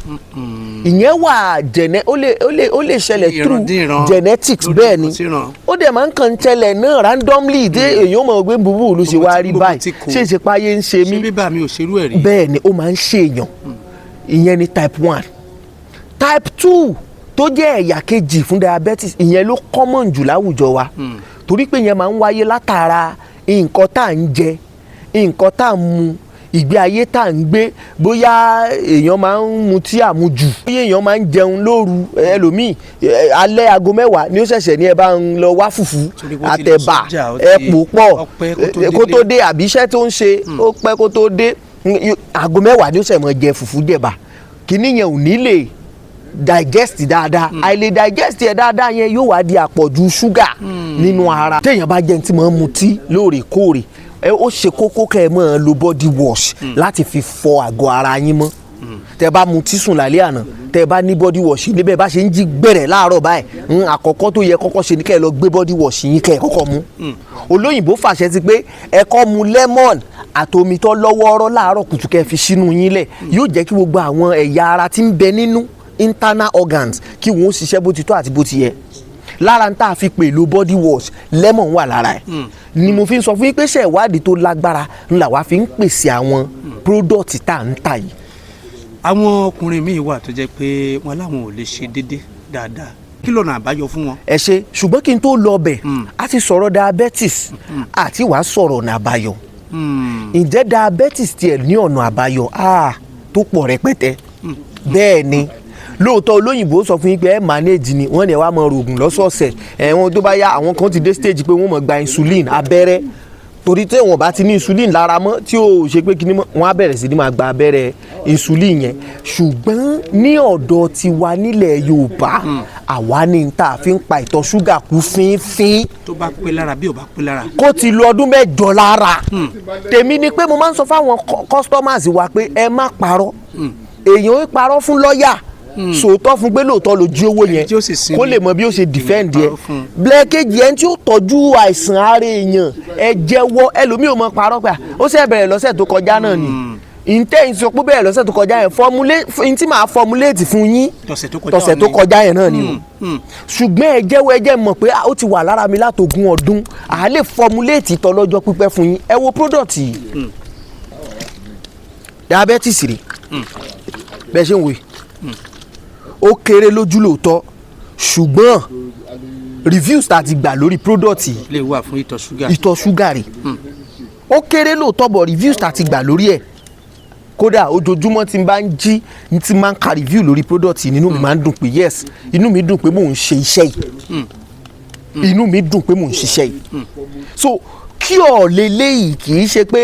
ìyẹn wà ó lè ṣẹlẹ̀ through genetics bẹ́ẹ̀ ni ó dẹ̀ máa ń kàn ṣẹlẹ̀ náà randomly dé èèyàn mọ̀ pé búbú ló ṣe wá rí báyìí ṣé ìṣèpáyé ń ṣe mí bẹ́ẹ̀ ni ó máa ń ṣe èèyàn ìyẹn ni type 1 type 2 tó jẹ́ ẹ̀yà kejì fún diabetes ìyẹn ló common jù láwùjọ wa torí pé ìyẹn máa ń wáyé látara nǹkan tá à ń jẹ nǹkan tá à ń mu ìgbé ayé tá à ń gbé bóyá èèyàn máa ń mutí àmujù bóyá èèyàn máa ń jẹun lóru ẹlòmíì alẹ́ aago 10 ni ó ṣẹ̀ṣẹ̀ ní ẹ bá ń lọ wá fùfú àtẹ̀bà ẹ̀pù pọ̀ kó tó dé àbí iṣẹ́ tó ń ṣe ó pẹ́ kó tó dé aago 10 ni ó ṣẹ̀ mọ́ jẹ fùfú jẹ̀bà kíní yẹn ò ní lè digest dáadáa àìlè digest yẹn dáadáa yẹn yóò wá di àpọ̀jù ṣúgà nínú ara téèyàn bá jẹ́ ní tí máa ń mutí lóòrèkóòrè ó ṣe kókó kẹ́ ẹ máa lo body wash láti fi fọ àgọ́ ara yín mọ́ tẹ́ bá mu tí sùn lálẹ́ àná tẹ́ bá ní body wash níbẹ̀ bá ṣe ń jí gbẹ̀rẹ̀ láàárọ̀ báyìí àkọ́kọ́ tó yẹ kọ́kọ́ ṣe ni kẹ́ ẹ lọ gbé body wash yín kẹ́ ẹ kọ́kọ́ mu olóyìnbó fàṣẹ ti pé ẹ kọ́ mu lemon àtomi tó lọ́wọ́ọ́rọ́ láàárọ̀ kùtù kẹ́ ẹ fi sínú yín lẹ̀ yóò jẹ́ kí gbogbo àwọn ẹ̀yà ara tí ń bẹ nínú internal organs kí wọ́n ṣiṣẹ́ bó ti tó àti bó ti yẹ lára ń tà fi pèlò body wash lemon wà lára ẹ̀ ni mo fi ń sọ fún yín pé ṣe ìwádìí tó lágbára ńlá wa fi ń pèsè àwọn product tá à ń tà yìí.
àwọn ọkùnrin míì wà tó jẹ́ pé wọn láwọn ò lè ṣe déédéé dáadáa kí lọ́nà àbáyọ fún wọn.
ẹ ṣe ṣùgbọ́n kí n tó lọ bẹ̀ a ti sọ̀rọ̀ diabetes àti wàá sọ̀rọ̀ ọ̀nà àbáyọ ǹjẹ́ diabetes tiẹ̀ ní ọ̀nà àbáyọ tó pọ̀ rẹpẹtẹ bẹ́ẹ̀ ni lóòótọ́ olóyìnbó sọ fún yín pé ẹ manage ni wọ́n ní ẹ wá mọ rògùn lọ́sọ̀ọ̀sẹ̀ ẹ̀wọ̀n tó bá yá àwọn kan ti dé stage pé wọ́n mọ̀ gba insulin abẹ́rẹ́ torí tí wọ́n bá ti ní insulin lára mọ́ tí ó ṣe pé kíní mọ́ wọ́n á bẹ̀rẹ̀ sí ní máa gba abẹ́rẹ́ insulin yẹn ṣùgbọ́n ní ọ̀dọ̀ tiwa nílẹ̀ Yorùbá àwa ní ta fi ń pa ìtọ̀ ṣúgà kú fínfín.
tó bá pé lára bí ò bá pé lára.
kó ti lo ọdún 8 lára tèmi ni pé mo máa ń sọ fáwọn customers wa pé ẹ má parọ́ èèyàn ó parọ́ fún lọ́ọ̀yà sòótọ́ fún pé lóòótọ́ ló jí owó yẹn kó lè mọ bí ó ṣe defend yẹ blẹ́kẹ́jì ẹni tí ó tọ́jú àìsàn ara èèyàn ẹ jẹ́wọ́ ẹlòmíì ò mọ parọ́ pé ó ṣe bẹ̀rẹ̀ lọ́sẹ̀ tó kọjá náà ni ǹtẹ́ ìsọ pé bẹ̀rẹ̀ lọ́sẹ̀ tó kọjá yẹn tí màá formulate fún yín tọ̀sẹ̀ tó kọjá yẹn náà ni o ṣùgbọ́n ẹ jẹ́wọ́ ẹ jẹ́ mọ̀ pé ó ti wà lára mi látogún ọdún à lè formulate ìtọ́ lọ́jọ́ pípẹ́ fún yín ẹ wo product yìí diabetes rè bẹ́ẹ̀ ṣe ń wé ó kéré lójú lóòótọ́ ṣùgbọ́n reviews tá a ti gbà lórí product yìí
lè wà fún ìtọ̀ ṣúgà
rẹ̀ ó kéré lóòótọ́ bọ̀ reviews tá a ti gbà lórí ẹ̀ kódà ojoojúmọ́ tí n bá ń jí n ti máa ń ka review lórí product yìí nínú mi máa ń dùn pé yes inú mi dùn pé mò ń ṣe iṣẹ́ yìí inú mi dùn pé mò ń ṣiṣẹ́ yìí so cure leléyìí kì í ṣe pé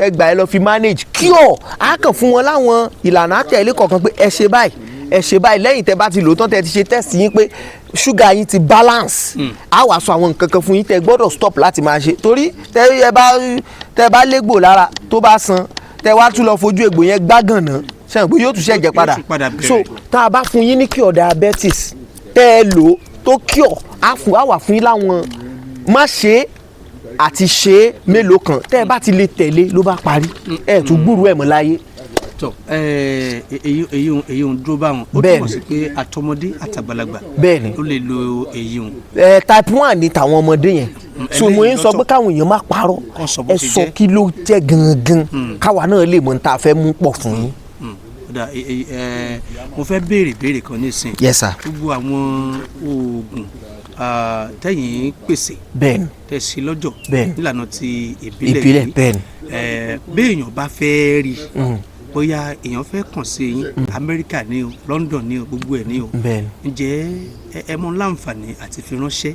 ẹgbà ẹ lọ fi manage cure á kàn fún wọn láwọn ìlànà àtẹ̀lé kọ̀ọ̀kan pé ẹ ṣe báyìí lẹ́yìn tẹ́ bá ti lò tán tẹ́ ti ṣe test yín pé ṣúgà yín ti balance á wàá sọ àwọn nǹkan kan fún yín tẹ́ gbọ́dọ̀ stop láti máa ṣe torí tẹ́ bá légbò lára tó bá san tẹ́ wá tún lọ fojú egbò yẹn gbágànná ṣe pé yóò tún ṣẹ̀jẹ̀ padà so tá a bá fún yín ní cure diabetes tẹ́ ẹ lò tó cure á wà fún yín láwọn má ṣe àti ṣe mélòó kan tẹ́ ẹ bá ti lè tẹ̀lé ló bá parí ẹ tún gbúrú ẹ̀ mọ́ láyé.
tọ èyí ń dúró báwọn ó túmọ̀ sí pé àtọmọdé àtàgbàlagbà ló lè lo èyí ń.
type 1 ni tàwọn ọmọdé yẹn so mo yín sọ pé káwọn èèyàn má parọ́ ẹ sọ kí ló jẹ́ gangan káwa náà lè mọ̀ ní ta fẹ́ mú pọ̀ fún yín.
mo fẹ́ béèrè kan nísìn.
Yes sir.
gbogbo àwọn oògùn tẹ̀yìn pèsè tẹ̀sí lọ́jọ́ nílànà ti ìbílẹ̀ yìí béèyàn bá fẹ́ rí bóyá èèyàn fẹ́ kàn sí yín Amẹ́ríkà ní o London ní o gbogbo ẹ̀ ní o ǹjẹ́ ẹ mọ láǹfààní àti fi ránṣẹ́.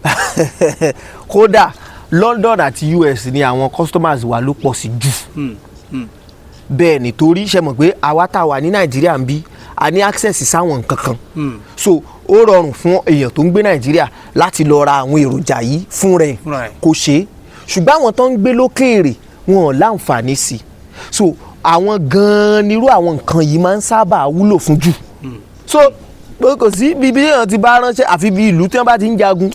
kódà London àti US ni àwọn customers wa ló pọ̀ sí jù bẹ́ẹ̀ ni torí ṣe mọ̀ pé àwa tá a wà ní Nàìjíríà ń bí a ní access sáwọn nǹkan kan so ó rọrùn fún èèyàn tó ń gbé Nàìjíríà láti lọ ra àwọn èròjà yìí fún rẹ̀ kó ṣe é ṣùgbọ́n àwọn tó ń gbé lókèèrè wọn ò láǹfààní sí so àwọn gan-an nírú àwọn nǹkan yìí máa ń sábà wúlò fún jù so kò sí bíbí èèyàn ti bá ránṣẹ́ àfi bí ìlú tí wọ́n bá ti ń jagun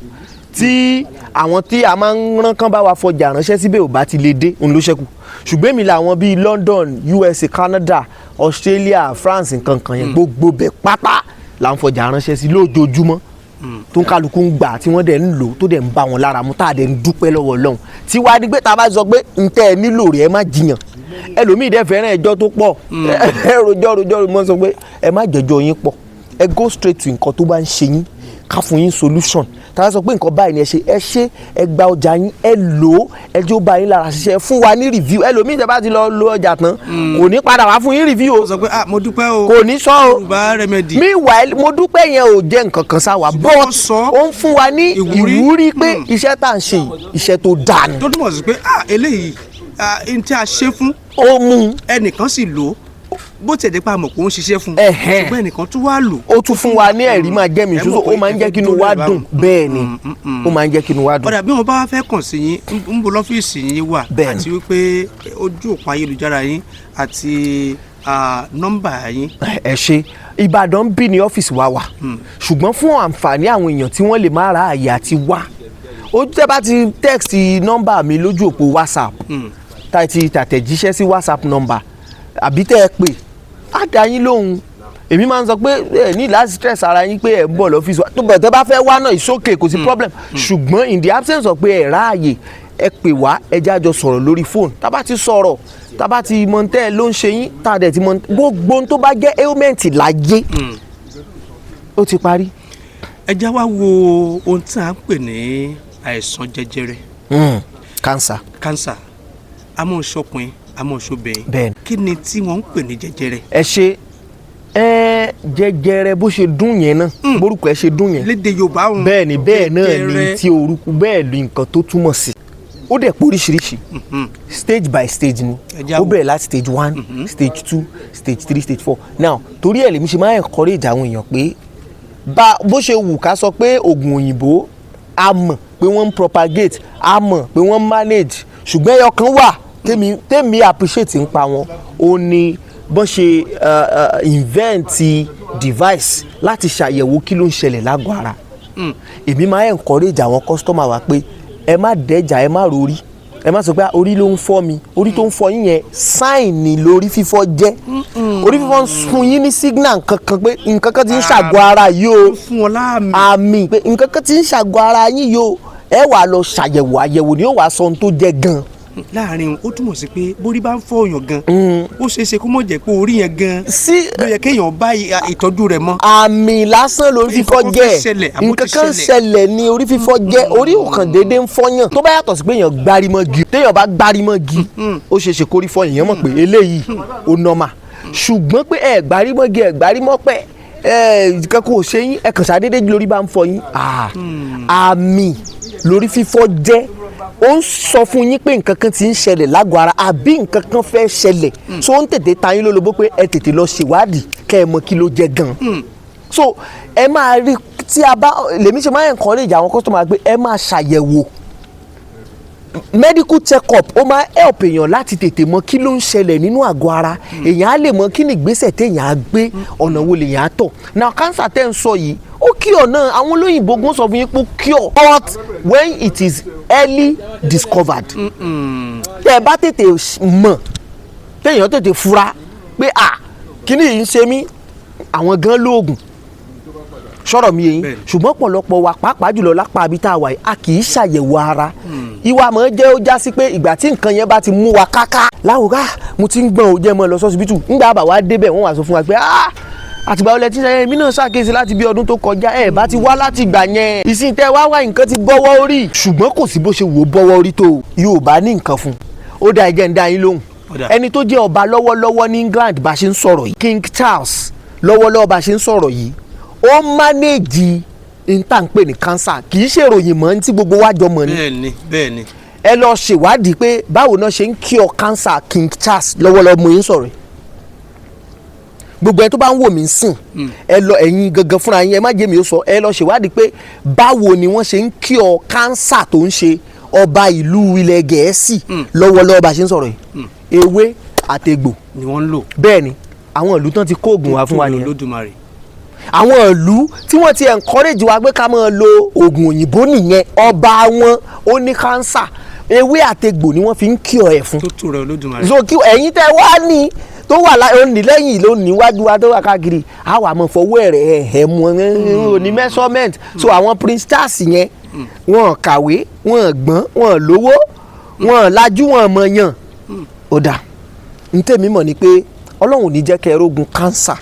tí àwọn tí a máa ń rán kán bá wa fọjà ránṣẹ́ síbẹ̀ ò bá ti lè dé òun ló ṣẹ́kù ṣùgbọ́n èmi làwọn bíi London USA Canada Australia France nǹkan kan yẹn gbogbo bẹ̀ pátá là ń fọjà ránṣẹ́ sí lójoojúmọ́ tó ń kálukú ń gbà tí wọ́n dẹ̀ ń lò tó dẹ̀ ń bá wọn lára mu tá a dẹ̀ ń dúpẹ́ lọ́wọ́ Ọlọ́run tí wàá di pé tá a bá sọ pé ntẹ́ ẹ nílò rẹ̀ ẹ má jiyàn ẹlòmíì dẹ̀ fẹ́ràn ẹjọ́ tó pọ̀ ẹ rojọ́ mọ́ sọ pé ẹ má jẹjọ́ yín pọ̀ ẹ go straight to nǹkan tó bá ń ṣe yín ká fún yín solution tá a sọ pé nǹkan báyìí ni ẹ ṣe ẹ gba ọjà yín ẹ lò ó ẹ jẹ́ ó bá yín lára ṣiṣẹ́ fún wa ní review ẹlòmíì tẹ́ bá ti lọ lo ọjà tán kò ní padà wá fún yín review o
sọ pé mo dúpẹ́ o
kò ní sọ o
Yorùbá remedy
meanwhile mo dúpẹ́ yẹn ò jẹ́ nǹkan kan sáwà but ó ń fún wa ní ìwúrí pé iṣẹ́ tá à ń ṣe iṣẹ́ tó dáa ni.
tó túmọ̀ sí pé eléyìí n tí a ṣe fún
ó mú
ẹnìkan sì lò ó bó tiẹ̀ dé pa àmọ̀ kò ń ṣiṣẹ́ fún ṣùgbọ́n ẹnìkan tún wá lò.
ó tún fún wa ní ẹ̀rí máa jẹ́ mi ṣoṣo ó máa ń jẹ́ kí inú wa dùn bẹ́ẹ̀ ni ó máa ń jẹ́ kí inú wa dùn.
ọ̀dà bí wọ́n bá wá fẹ́ kàn sí yín ń bo lọ́fíìsì yín wà àti wípé ojú òpó ayélujára yín àti nọ́mbà yín.
ẹ ṣe Ìbàdàn bí ní ọ́fíìsì wa wà ṣùgbọ́n fún àǹfààní àwọn èèyàn tí wọ́n lè má ra àyè àti wá ó tẹ́ bá ti text nọ́mbà mi lójú òpó WhatsApp tá ti tàtẹ̀jíṣẹ́ sí WhatsApp nọ́mbà àbí tẹ́ ẹ pè á dá yín lóhùn èmi máa ń sọ pé ẹ ní láti stress ara yín pé ẹ ń bọ̀ lọ́fíìsì wa tó bẹ̀ tẹ́ bá fẹ́ wá náà it's okay kò sí problem ṣùgbọ́n in the absence of pé ẹ ráàyè ẹ pè wá ẹ jájọ sọ̀rọ̀ lórí fóònù tá bá ti sọ̀rọ̀ tá bá ti mọ̀ tẹ́ ẹ ló ń ṣe yín tá a dẹ̀ ti mọ̀ gbogbo ohun tó bá jẹ́ ailment láyé ó ti parí.
ẹ já wá wo ohun tí a ń pè ní àìsàn jẹjẹrẹ. cancer amọ̀ṣọkùnrin amọ̀ṣọbìnrin.
bẹ́ẹ̀ni.
kí ni tí wọ́n ń pè ní jẹjẹrẹ.
ẹ ṣe jẹjẹrẹ bó ṣe dún yẹn náà borúkọ ẹ ṣe dún yẹn.
lédè Yorùbá òun.
bẹ́ẹ̀ni bẹ́ẹ̀ náà ni tí orúkọ bẹ́ẹ̀ ni nǹkan tó túmọ̀ sí. ó dẹ̀ pé oríṣiríṣi stage by stage ni ó bẹ̀rẹ̀ láti stage 1 stage 2 stage 3 stage 4 now torí ẹ̀ lèmi ṣe máa encourage àwọn èèyàn pé bó ṣe wù ká sọ pé oògùn òyìnbó a mọ̀ pé wọ́n ń propagate a mọ̀ pé wọ́n ń manage ṣùgbọ́n ẹyọ kan wà tèmi appreciate ń pa wọn ó ní bọ́n ṣe invent device láti ṣàyẹ̀wò kí ló ń ṣẹlẹ̀ lágọ̀ọ́ ara èmi máa encourage àwọn customer wa pé ẹ má dẹ́jà ẹ má rorí ẹ má sọ pé orí ló ń fọ́ mi orí tó ń fọ́ yín yẹn sign ni lórí fífọ́ jẹ́ orí fífọ́ ń fún yín ní signal kankan pé nǹkan kan ti ń ṣàgọ́ ara yìí o àmì pé nǹkan kan ti ń ṣàgọ́ ara yín yìí o ẹ wà lọ ṣàyẹ̀wò àyẹ̀wò ni ó wàá sọ ohun tó jẹ́ gan.
láàrin ó túmọ̀ sí pé bórí bá ń fọ́ èèyàn gan ó ṣeé ṣe kó mọ̀ jẹ́ pé orí yẹn gan ló yẹ kéèyàn bá ìtọ́jú rẹ̀ mọ́.
àmì lásán lórí fífọ́ jẹ́ nǹkan kan ṣẹlẹ̀ ní orí fífọ́ jẹ́ orí òkàn déédéé ń fọ́yàn tó bá yàtọ̀ sí pé èèyàn gbárímọ́gi téèyàn bá gbárímọ́gi ó ṣeé ṣe kórí fọ́ èèyàn mọ̀ pé eléyìí ó normal ṣùgbọ́n pé ẹ gbárímọ́gi ẹ gbárímọ́pẹ́ nǹkan kò ṣe yín ẹ kàn ṣàdédé lórí bá ń fọ́ yín àmì lórí fífọ́ jẹ́ ó ń sọ fún yín pé nǹkan kan ti ń ṣẹlẹ̀ lágọ̀ọ́ ara àbí nǹkan kan fẹ́ ṣẹlẹ̀ so ó ń tètè ta yín lólobó pé ẹ tètè lọ ṣèwádìí kẹ́ ẹ mọ kí ló jẹ́ gan. so ẹ máa rí tí a bá lèmi ṣe máa encourage àwọn customer pé ẹ máa ṣàyẹ̀wò medical check-up ó máa help èèyàn láti tètè mọ kí ló ń ṣẹlẹ̀ nínú àgọ́ ara èèyàn á lè mọ kí ni ìgbésẹ̀ téèyàn á gbé ọ̀nà wo lèèyàn á tọ̀ now cancer tẹ́ ń sọ yìí ó cure náà àwọn olóyìnbó gan sọ fún yín pé ó cure but when it is early discovered tẹ́ ẹ bá tètè mọ̀ téèyàn tètè fura pé kíní yìí ń ṣe mí àwọn gan lóògùn sọ̀rọ̀ mi yẹn ṣùgbọ́n pọ̀lọpọ̀ wa pàápàá jùlọ lápá abí tá a wà yìí a kì í ṣàyẹ̀wò ara ìwà mọ̀ jẹ́ ó já sí pé ìgbà tí nǹkan yẹn bá ti mú wa káká láwùrá mo ti ń gbọ̀n ò jẹ́ mọ́ lọ sọ́sibítù ńgbà bá wa débẹ̀ wọ́n wá sọ fún wa pé àtìgbà olè tí èmi náà ṣàkíyèsí láti bí ọdún tó kọjá ẹ bá ti wá láti gbà yẹn ìsìn tẹ wá nǹkan ti bọ́wọ́ orí ṣùgbọ́n kò sí bó ṣe wò ó bọ́wọ́ orí tó yóò bá ní nǹkan fún ó dá ẹjẹ́ ń dá yín lóhùn ẹni tó jẹ́ ọba lọ́wọ́lọ́wọ́ ní England bá ṣe ń sọ̀rọ̀ yìí King Charles lọ́wọ́lọ́wọ́ bá ṣe ń sọ̀rọ̀ yìí ó mánéèjì níta ń pè ní cancer kì í ṣèròyìn mọ́ tí gbogbo wa jọ mọ̀ ni.
bẹ́ẹ̀ni.
ẹ lọ ṣèwádìí pé báwo náà ṣe ń cure cancer King Charles lọ́wọ́lọ́wọ́ mo yín sọ̀rọ̀ gbogbo ẹ tó bá ń wò mí sìn ẹ lọ ẹ̀yin gangan fúnra yín ẹ má jẹ́ mi ó sọ ẹ lọ ṣèwádìí pé báwo ni wọ́n ṣe ń cure cancer tó ń ṣe ọba ìlú ilẹ̀ Gẹ̀ẹ́sì lọ́wọ́lọ́wọ́ bá ṣe ń sọ̀rọ̀ yìí ewé àtegbò
ni wọ́n ń lò.
bẹ́ẹ̀ni àwọn ìlú tán ti kó oògùn wá fún wa nìyẹn
Olódùmarè.
àwọn ìlú tí wọ́n ti encourage wa pé ká máa lo oògùn òyìnbó nìyẹn ọba wọn ó ní cancer ewé àtegbò ni wọ́n fi ń cure ẹ̀ fún.
tó tù rẹ Olódùmarè.
so kí ẹ̀yin tẹ́ wá ní tó wà òní lẹ́yìn ló níwájú wa tó wà káàkiri a wà mọ̀ fọwọ́ ẹ̀rẹ̀ mu ní measurement so àwọn Prince Charles yẹn wọn kàwé wọn gbọ́n wọn lówó wọn lajú wọn mọ̀yàn ó dà ní tèmi mọ̀ ni pé Ọlọ́run ò ní jẹ́ kẹ́ ẹ rógun cancer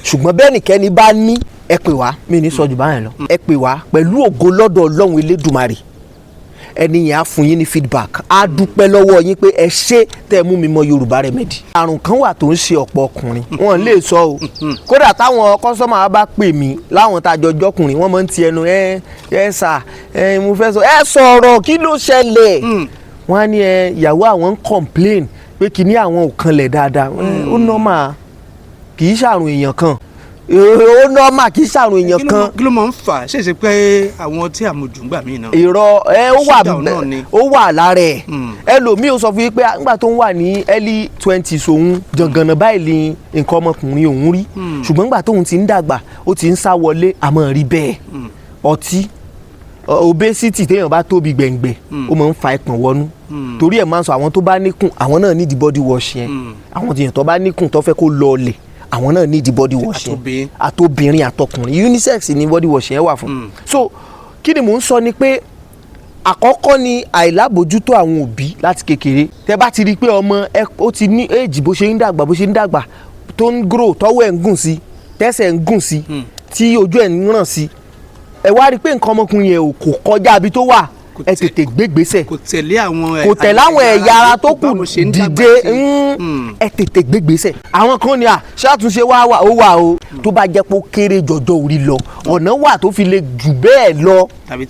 ṣùgbọ́n bẹ́ẹ̀ nìkẹ́ni bá ní ẹ pè wá mi ní sọ́jú báyẹn lọ ẹ pè wá pẹ̀lú ògo lọ́dọ̀ Ọlọ́run Elédùmarè ẹni yẹn á fún yín ní feedback á dúpẹ́ lọ́wọ́ yín pé ẹ ṣé tẹ́ ẹ mú mi mọ Yorùbá Remedy. àrùn kan wà tó ń ṣe ọ̀pọ̀ ọkùnrin wọn lè sọ o kódà táwọn kọ́sọ́mà bá pè mí láwọn tá a jọ jọkùnrin wọ́n máa ń ti ẹnu ẹ sà mo fẹ́ sọ ẹ sọ̀rọ̀ kí ló ṣẹlẹ̀ wọ́n á ní ìyàwó àwọn ń complain pé kíní àwọn ò kanlẹ̀ dáadáa ó normal kì í ṣàrùn èèyàn kan ó nọ́ọ̀mà kì í ṣàrùn èèyàn kan.
kí ló máa ń fà ṣèṣe pé àwọn tí àmujù ń gbà mí náà.
irọ́ ó wà lára ẹ̀ ẹlòmíì ó sọ fún yín pé nígbà tó ń wà ní early 20s òun jàngànà báyìí ni nǹkan ọmọkùnrin òun rí ṣùgbọ́n nígbà tóun ti ń dàgbà ó ti ń sá wọlé àmọ́ rí bẹ́ẹ̀ ọtí obesity téèyàn bá tóbi gbẹ̀ngbẹ̀ ó máa ń fa ìpọ̀n wọnú torí ẹ̀ máa ń sọ àwọn tó bá níkùn àwọn náà need body wash yẹn àwọn èèyàn tó bá níkùn tó fẹ́ kó lọọlẹ̀ àwọn náà need body wash yẹn àtobìnrin àtọkùnrin unisex ni body wash yẹn wà fún. so kí ni mò ń sọ ni pé àkọ́kọ́ ni àìlábòjútó àwọn òbí láti kékeré tẹ bá ti rí i pé ọmọ ó ti ní èjì bó ṣe ń dàgbà tó ń grow tọ́wọ́ ẹ̀ ń gùn sí tẹ́sẹ̀ ń gùn sí tí ojú ẹ̀ ń ràn sí ẹ wá rí i pé nǹkan ọmọkùnrin yẹn kò kọjá ibi tó wà ẹ tètè gbégbèsè
kò tẹ̀lé
àwọn ẹ̀yà ara tó kù dìde ẹ tètè gbégbèsè. àwọn kan ní ṣàtúnṣe ó wà o tó bá jẹ́ pé ó kéré jọjọ orí lọ ọ̀nà wà tó fi lè jù bẹ́ẹ̀ lọ
tàbí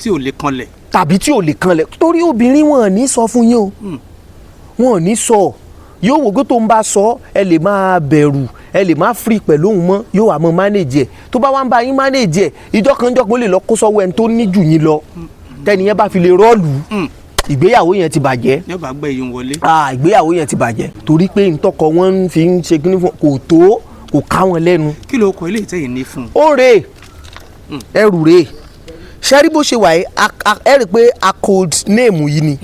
tí ò lè kanlẹ̀
torí obìnrin wọn ò ní sọ fún yín o wọn ò ní sọ yóò wò pé tó ń bá sọ ẹ lè máa bẹ̀rù ẹ lè má free pẹ̀lú òun mọ́ yóò wà mọ́ manage ẹ̀ tó bá wá ń bá yín manage ẹ̀ ìjọkànjọpọ̀ lè lọ kó sọ́wọ́ ẹni tó ní jù yín lọ tẹ́niyẹn bá fi lè rọ́ọ̀lù ìgbéyàwó yẹn ti bàjẹ́.
ní ọba gbẹ yín wọlé.
ìgbéyàwó yẹn ti bàjẹ́ torí pé ntọ́kọ wọn fi ń ṣe kíní fún kò tó kò ká wọn lẹ́nu.
kí ló kọ ilé ìtẹ̀yìn ní fún.
ó rè ẹrù rè ṣẹ́rí bó ṣe wà yìí ẹ rí i pé a code name yìí ni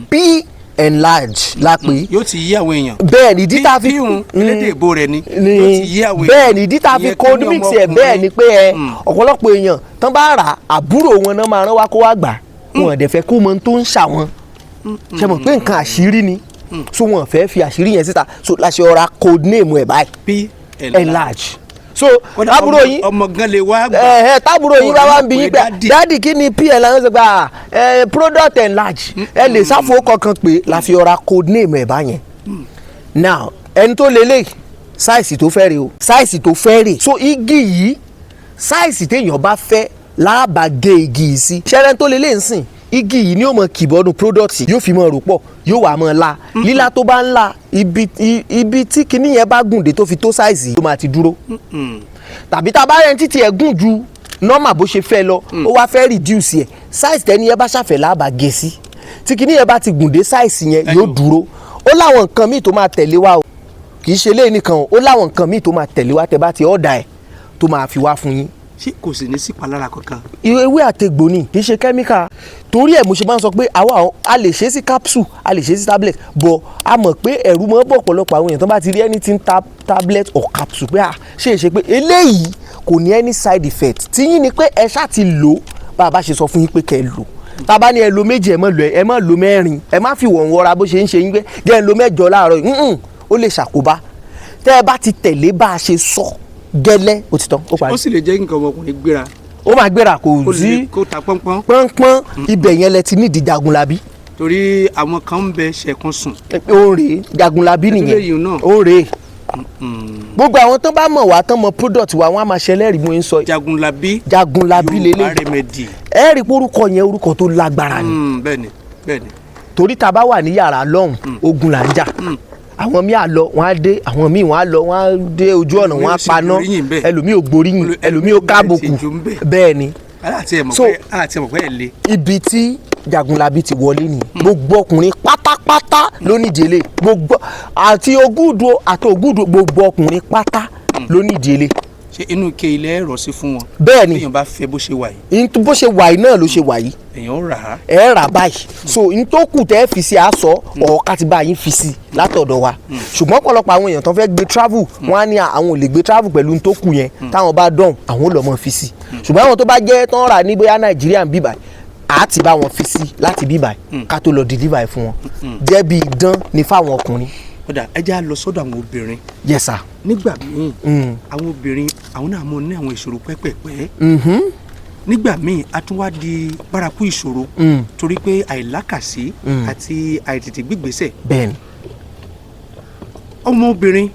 p enlarge la pé.
yóò ti yí àwọn èèyàn.
bẹ́ẹ̀ ni díta fi
elédè ìbò rẹ ni yóò ti yí àwọn èèyàn.
bẹ́ẹ̀ ni díta fi code mix ẹ̀ bẹ́ẹ̀ ni pé ọ̀pọ̀lọpọ̀ èèyàn tán bá rà àbúrò wọn náà máa rán wá kó wá gbà wọn ò dẹ̀ fẹ́ kó mọ tó ń ṣà wọn ṣe mọ̀ pé nǹkan àṣírí ni so wọn fẹ́ fi àṣírí yẹn síta so la ṣe ọ̀ra code name ẹ̀ báyìí
p
enlarge so tábúrò yín
ọmọ gan lè wá gbà
tábúrò yín bá wá ń bí yín pé dáàdì kí ni p enlarge gba product enlarge ẹ lè sáfò kankan pé la fi ọ̀ra code name ẹ̀ báyẹn now ẹni tó lélẹ̀ sáìsì tó fẹ́ rè o sáìsì tó fẹ́ rè so igi yìí sáìsì téèyàn bá fẹ́ láàbà gé igi yìí sí ṣẹ́rẹ́ tó lélẹ̀ ń sìn igi yìí ni yóò mọ kìbọnú product yóò fi mọ rò pọ̀ yóò wà mọ la lílá tó bá ń la ibi tí kinní yẹn bá gùn dé tó fi tó sáìsì yìí ló máa ti dúró tàbí tá a bá rẹ̀ títí ẹ̀ gùn ju nọ́mà bó ṣe fẹ́ lọ ó wá fẹ́ reduce ẹ̀ sáìsì tẹ́ni yẹn bá ṣàfẹ́ láàbà gé sí tí kinní yẹn bá ti gùn dé sáìsì yẹn yóò dúró ó láwọn nǹkan míì tó máa tẹ̀lé wa o kì í ṣe léyìn nìkan ó láwọn nǹkan míì tó máa tẹ̀lé wa tẹ́ bá ti ọ̀dà ẹ̀ tó máa fi wá fún yín.
ṣé kò sì ní sí ìpalára kankan.
ewé àtegbò ni kì í ṣe kẹ́míkà torí ẹ̀ mo ṣe máa ń sọ pé a lè ṣe sí capsule a lè ṣe sí tablet but a mọ̀ pé ẹ̀rù mọ́ bọ̀ ọ̀pọ̀lọpọ̀ àwọn èèyàn tó bá ti rí anything tablet or capsule pé ṣe é ṣe pé eléyìí kò ní any side effect tí yín ni pé ẹ ṣáà ti lò bá a bá ṣe sọ fún yín pé kẹ́ ẹ lò tá a bá ní ẹ lo méjì ẹ má lo mẹ́rin ẹ má fi wọ̀n wọra bó ṣe ń ṣe yín pé jẹ́ ẹ lo mẹ́jọ láàárọ̀ yìí ó lè ṣàkóbá tẹ́ ẹ bá ti tẹ̀lé bá a ṣe sọ gẹ́lẹ́ òtítọ́ ó parí.
ó sì lè jẹ́ nǹkan ọmọkùnrin gbéra.
ó máa gbéra kò sí
kó ta
pọ́npọ́n ibẹ̀ yẹn lẹ ti ní ìdí Jagunlabi.
torí àwọn kan ń bẹ ṣẹ̀kan sùn.
ó rèé Jagunlabi nìyẹn ó rèé gbogbo àwọn tó bá mọ̀ wá tán mọ̀ product wa wọ́n á máa ṣẹlẹ́rìí mo ń sọ.
Jagunlabi
lélẹ̀
Yorùbá remedy.
ẹ rí orúkọ yẹn orúkọ tó lágbára ni.
bẹ́ẹ̀ni.
torí tá a bá wà ní yàrá lọ́hùn ogun là ń jà àwọn míì á lọ wọn á dé àwọn míì wọn á lọ wọn á dé ojú ọ̀nà wọn á paná ẹlòmíì ò gboríyìn ẹlòmíì ò kábùkù bẹ́ẹ̀ ni.
aláàtì ẹ̀ mọ̀ pé ẹ̀ le.
ibi tí Jagunlabi ti wọlé ni gbogbo ọkùnrin pátápátá ló ní ìdílé gbogbo àti ogúdó gbogbo ọkùnrin pátá ló ní ìdílé.
ṣé inú ike ilẹ̀ ẹ̀rọ sí fún wọn.
bẹ́ẹ̀ ni
èèyàn bá fẹ́ bó ṣe wà yìí.
bó ṣe wà yìí náà ló ṣe wà yìí.
èèyàn rà á.
ẹ rà báyìí so n tó kù tẹ́ fi sí aṣọ ọ̀ọ́ká ti bá yín fi sí látọ̀dọ̀ wa ṣùgbọ́n ọ̀pọ̀lọpọ̀ àwọn èèyàn tó fẹ́ gbé travel wọ́n á ní àwọn ò lè gbé travel pẹ̀lú n tó kù yẹn táwọn bá dán àwọn ò lọ́ mọ́ fi sí ṣùgbọ́n àwọn tó bá jẹ́ tán rà ní bóyá Nàìjíríà ń bíbà á ti bá wọn fi sí láti bíbà ká tó lọ deliver fún wọn jẹ́ bí idán ní fáwọn ọkùnrin.
kódà ẹ já lọ sọ́dọ̀ àwọn obìnrin.
yes sir.
nígbà míì àwọn obìnrin àwọn náà mọ ní àwọn ìṣòro pẹ́pẹ́pẹ́ nígbà míì a tún wá di bárakú ìṣòro torí pé àìlákàsí àti àìtètè gbígbésẹ̀.
bẹ́ẹ̀ni.
ọmọbìnrin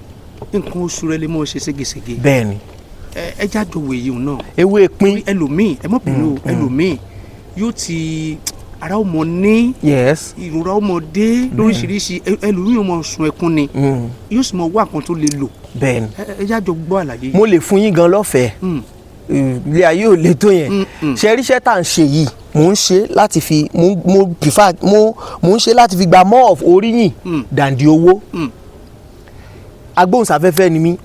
nǹkan oṣù rẹ̀ lè mọ ṣe ségesège.
bẹ́ẹ̀ni.
ẹ já jọ wèyí náà.
ewé pín.
ẹlòmíì ẹ mọ̀ bínú ẹlòmíì yóò ti ara ọmọ ní.
yes.
ìrora ọmọdé lóríṣiríṣi ẹlòmíì ọmọ sùn ẹkún ni yóò sì mọ wá nǹkan tó lè lò
bẹ́ẹ̀ni.
ẹ jájọ gbọ́ àlàyé.
mo lè fún yín gan lọ́fẹ̀ẹ́ ilé ayé ò lè tó yẹn ṣe ríṣẹ́ tá à ń ṣe yìí mò ń ṣe láti fi mò ń ṣe láti fi gba more of oríyìn dàǹdí owó agbóhùnsáfẹ́fẹ́ ni mí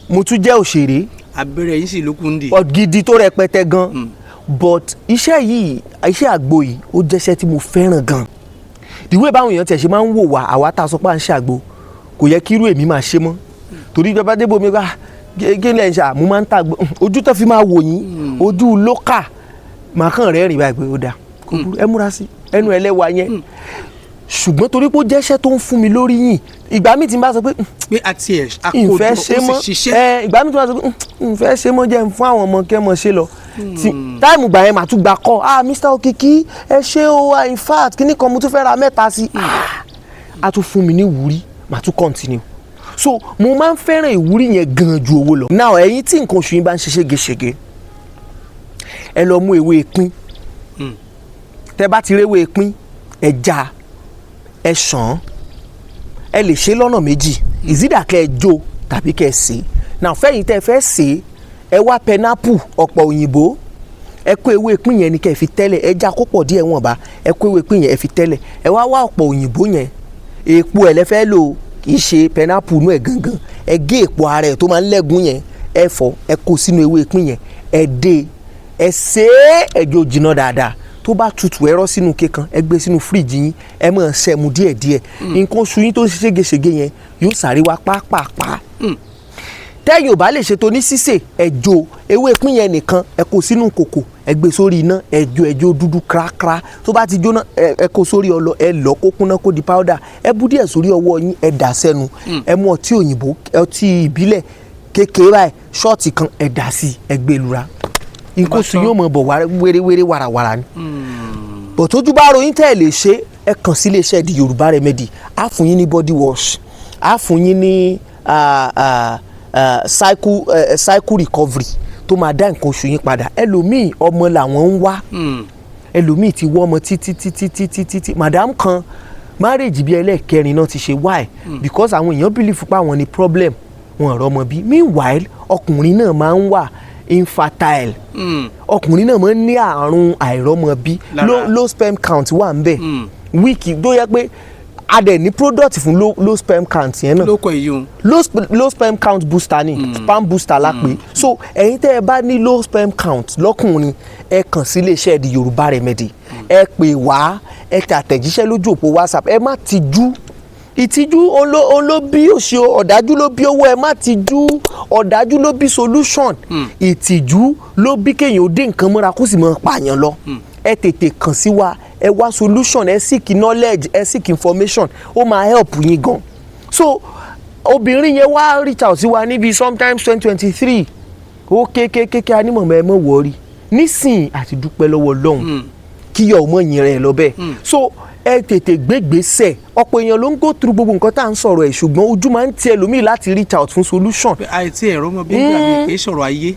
mo tún jẹ́ òṣèré
abẹ́rẹ́ yín sì lókun dì
gidi tó rẹpẹtẹ gan but iṣẹ́ yìí iṣẹ́ àgbo yìí ó jẹ́ṣẹ́ tí mo fẹ́ràn gan ìwé báwọn èèyàn tẹ̀ ṣe máa ń wò wá àwa tá a sọ pé à ń ṣe àgbo kò yẹ kí irú èmi máa ṣe mọ́ torí bàbá débò mi bá gé lẹ́yìn ṣá mo máa ń ta ojú tó fi máa wò yín ojú lókà màá kàn rẹ́rìn báyìí pé ó dáa kò burú ẹ múra sí ẹnu ẹlẹ́wà yẹn ṣùgbọ́n torí pé ó jẹ́ṣẹ́ tó ń fún mi lórí yìn ìgbà mi ti bá sọ pé
àti ẹ̀ àkójọ ó sì ṣiṣẹ́
ìgbà mi ti bá sọ pé ìfẹ́ ṣe mọ́ jẹ́ fún àwọn ọmọ kẹ́mọ ṣe lọ táìmù gbà yẹn màá tún gba kọ́ Mr. Okiki ẹ ṣé o in fact kíní kan mo tún fẹ́ ra mẹ́ta sí a tún fún mi ní ìwúrí màá tún continue so mo máa ń fẹ́ràn ìwúrí yẹn gan ju owó lọ. now ẹ̀yin tí nǹkan oṣù yín bá ń ṣe ségesège ẹ lọ mú ewé pín tẹ bá ti rí ewé pín ẹ já ẹ ṣàn ẹ lè ṣe lọ́nà méjì ìzídà kẹ́ ẹ jó tàbí kẹ́ ẹ sè now fẹ́yìn tẹ́ ẹ fẹ́ sè ẹ wá pẹnápù ọ̀pọ̀ òyìnbó ẹ kó ewé pín yẹn ni kẹ́ ẹ fi tẹ́lẹ̀ ẹ já kó pọ̀ díẹ̀ wọ̀n bá ẹ kó ewé pín yẹn ẹ fi tẹ́lẹ̀ ẹ wá ọ̀pọ̀ òyìnbó yẹn èèpo ẹ̀ lẹ́fẹ́ lò kì í ṣe pẹnápù inú ẹ̀ gangan ẹ gé èèpo ara ẹ̀ tó máa ń lẹ́gùn yẹn ẹ fọ ẹ kó sínú ewé pín yẹn ẹ dé ẹ sè é ẹjọ́ jìnnà dáadáa tó bá tutù ẹ rọ́ sínú kékan ẹ gbé sínú fíríjì yín ẹ máa ṣẹ̀mú díẹ̀díẹ̀ nǹkan oṣù yín tó ń ṣe ségesège yẹn yóò sáré wá pápápá tẹ́yìn ò bá lè ṣètò ní sísè ẹ jó ewé pín yẹn nìkan ẹ kó sínú kòkò ẹ gbé sórí iná ẹ jó dúdú kíákíá tó bá ti jóná ẹ kó sórí ọlọ ẹ lọ kó kúnná kó di powder ẹ bú díẹ̀ sórí ọwọ́ yín ẹ dà sẹ́nu ẹ mú ọtí òyìnbó ọtí ìbílẹ̀ kékeré báyìí ṣọ́ọ̀tì kan ẹ dà sí ẹ gbé lura nǹkan oṣù yóò mọ̀ bọ̀ wéréwéré wàràwàrà ni bọ̀ tójú bá ròyìn tẹ́ ẹ lè ṣe ẹ kàn sí iléeṣẹ́ di Yorùbá Remedy á fún yín ní body wash á fún yín ní cycle recovery tó máa dá nǹkan oṣù yín padà ẹlòmíì ọmọ làwọn ń wá ẹlòmíì ti wọ́ ọmọ títí madam kan marriage bíi ẹlẹ́ẹ̀kẹrin náà ti ṣe why because àwọn èèyàn believe pé àwọn ní problem wọn rọ́mọ bí meanwhile ọkùnrin náà máa ń wà infertile ọkùnrin náà máa ń ní àrùn àìrọ́mọbí low sperm count wà ń bẹ̀ wíìkì tó yẹ pé a dẹ̀ ní product fún low sperm count yẹn náà
lóko èyí o
low sperm count booster ni sperm booster la pè so ẹ̀yin tẹ́ ẹ bá ní low sperm count lọ́kùnrin ẹ kàn sí iléeṣẹ́ di Yorùbá Remedy ẹ pè wá ẹ tẹ àtẹ̀jíṣẹ́ lójú òpó WhatsApp ẹ má tijú ìtìjú ló bí òṣì ọ̀dájú ló bí owó ẹ má tijú ọ̀dájú ló bí solution ìtìjú ló bí kéèyàn ó dé nǹkan mọ́ra kó sì máa pààyàn lọ ẹ tètè kàn sí wa ẹ wá solution ẹ seek knowledge ẹ seek information ó máa help yín gan so obìnrin yẹn wá reach out sí wa níbi sometimes 2023 ó kékékéké anímọ̀ ẹ mọ̀ wọ́ọ́rí nísìnyí àti dúpẹ́ lọ́wọ́ Ọlọ́run kíyọ̀ ọmọ yìí rẹ̀ lọ bẹ́ẹ̀ so ẹ tètè gbégbèsè ọ̀pọ̀ èèyàn ló ń go through gbogbo nǹkan tá à ń sọ̀rọ̀ ẹ̀ ṣùgbọ́n ojú máa ń ti ẹlòmíì láti reach out fún solution.
àìtí ẹ̀rọ ọmọ bí nígbà mi kì í sọ̀rọ̀ ayé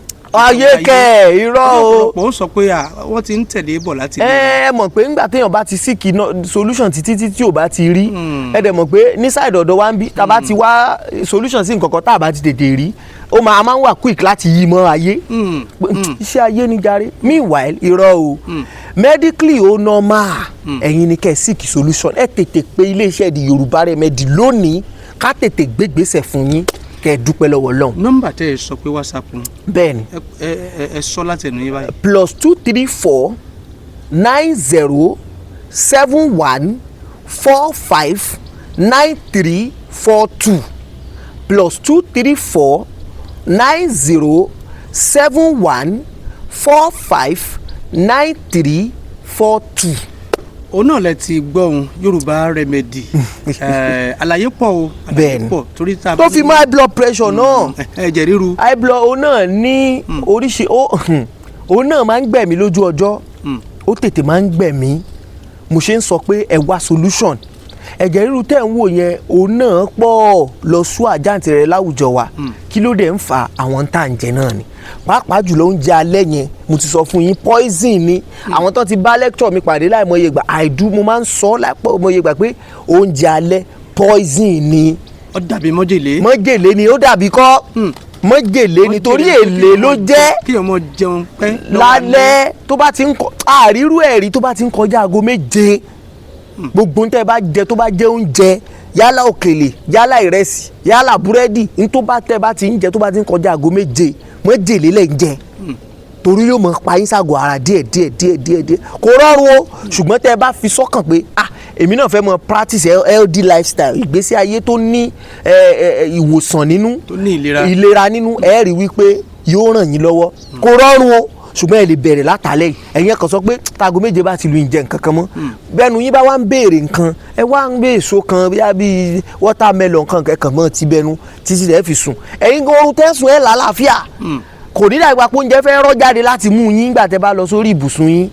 kẹ irọ́ o
ọ̀pọ̀ ń sọ pé wọ́n ti ń tẹ̀lé bọ̀ láti
ẹ mọ̀ pé ńgbà téèyàn bá ti seek solution títí tí ò bá ti rí ẹ dẹ̀ mọ̀ pé ní side ọ̀dọ̀ wa ń bí tá a bá ti wá solution sí nǹkan kan tá a bá ti tètè rí ó máa ń wà quick láti yí mọ́ ayé iṣẹ́ ayé ní jàre meanwhile irọ́ o medically ó normal ẹ̀yin ni kẹ́ ẹ seek solution ẹ tètè pé iléeṣẹ́ di Yorùbá Remedy lónìí ká tètè gbégbèsè fún yín kẹ́ ẹ dúpẹ́ lọ́wọ́ Ọlọ́run.
nọ́mbà tẹ́ ẹ sọ pé WhatsApp ń.
bẹ́ẹ̀ni
ẹ sọ láti ẹnu yín báyìí.
+234 90 71 45 93 42 +234 90 71 45 93 42.
òun náà lẹ ti gbọ́ ohun Yorùbá Remedy àlàyé pọ̀ o àlàyé pọ̀ torí tá a bá
tó fi mọ́ high blood pressure náà
ẹ̀jẹ̀ ríru
high blood òun náà ní oríṣi òun náà máa ń gbẹ̀mí lójú ọjọ́ ó tètè máa ń gbẹ̀mí mo ṣe ń sọ pé ẹ wá solution ẹ̀jẹ̀ ríru tẹ̀ ń wò yẹn òun náà pọ̀ lọ sú àjáǹtì rẹ̀ láwùjọ wa kí ló dé ń fa àwọn tá à ń jẹ náà ni pàápàá jùlọ oúnjẹ alẹ́ yẹn mo ti sọ fún yín poison ni àwọn tó ti bá lecture mi pàdé láìmọye ìgbà mo máa ń sọ láìmọye ìgbà pé oúnjẹ alẹ́ poison ni
ó dàbí májèlé.
májèlé ni ó dàbí kọ́ májèlé nítorí èlé ló jẹ́
kí ọmọ jẹun pẹ́
lálẹ́ tó bá ti ń kọ àrírú ẹ̀rí tó bá ti ń kọjá aago méje gbogbo tẹ́ bá jẹ tó bá jẹ oúnjẹ yálà òkèlè yálà ìrẹsì yálà búrẹ́dì ní tó bá tẹ́ bá ti ń jẹ tó bá ti ń kọjá aago méje májèlé lẹ̀ ń jẹ torí yóò mọ pa yín ságọ́ ara díẹ̀ kò rọrùn o ṣùgbọ́n tẹ́ bá fi sọ́kàn pé èmi náà fẹ́ mọ practice healthy lifestyle ìgbésí ayé tó ní ìwòsàn nínú
tó ní
ìlera nínú ẹ rí wípé yóò ràn yín lọ́wọ́ kò rọrùn o ṣùgbọ́n ẹ lè bẹ̀rẹ̀ látàlẹ́ yìí ẹ̀yin kan sọ pé táago méje bá ti lu ìjẹ nǹkan kan mọ́ bẹ́ẹ̀nu yín bá wá ń béèrè nǹkan ẹ wá ń gbé èso kan bíi watermelon kan kẹ̀kàn mọ́ ti bẹnu títí rẹ̀ fi sùn ẹ̀yin gan orun tẹ́sùn ẹ̀ lálàáfíà kò ní dàgbà pé oúnjẹ fẹ́ rọ́ jáde láti mú yín nígbà tẹ́ bá lọ sórí ibùsùn yín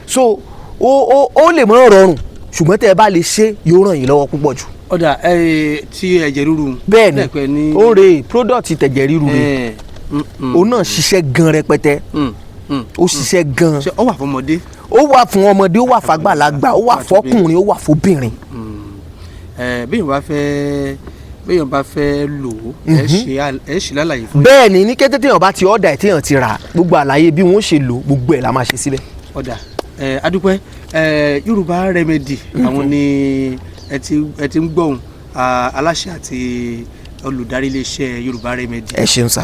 so ó lè mọ́ rọrùn ṣùgbọ́n tẹ́ ẹ bá lè ṣe yóò ràn yín lọ́wọ́ púpọ̀ jù.
ọ̀dà tí ẹ̀jẹ̀ ríru.
bẹ́ẹ̀ni ó rè product tẹ̀jẹ̀ ríru rè òun náà ṣiṣẹ́ gan rẹpẹtẹ ó ṣiṣẹ́ gan.
ṣé ó wà fún ọmọdé.
ó wà fún ọmọdé ó wà fàgbàlagbà ó wà fọkùnrin ó wà fóbìnrin.
béèyàn bá fẹ́ lò ó ẹ ṣe lálàyé fún.
bẹ́ẹ̀ni ní kété téèyàn bá ti ọ̀dà ẹ̀ téèyàn ti rà gbogbo àlàyé bí wọ́n ṣe lò gbogbo ẹ̀ la máa ṣe sílẹ̀.
ọ̀dà adúpẹ́ Yorùbá Remedy àwọn ni ẹ ti ń gbóhùn aláṣẹ àti olùdarí iléeṣẹ́ Yorùbá Remedy.
ẹ ṣeun sá.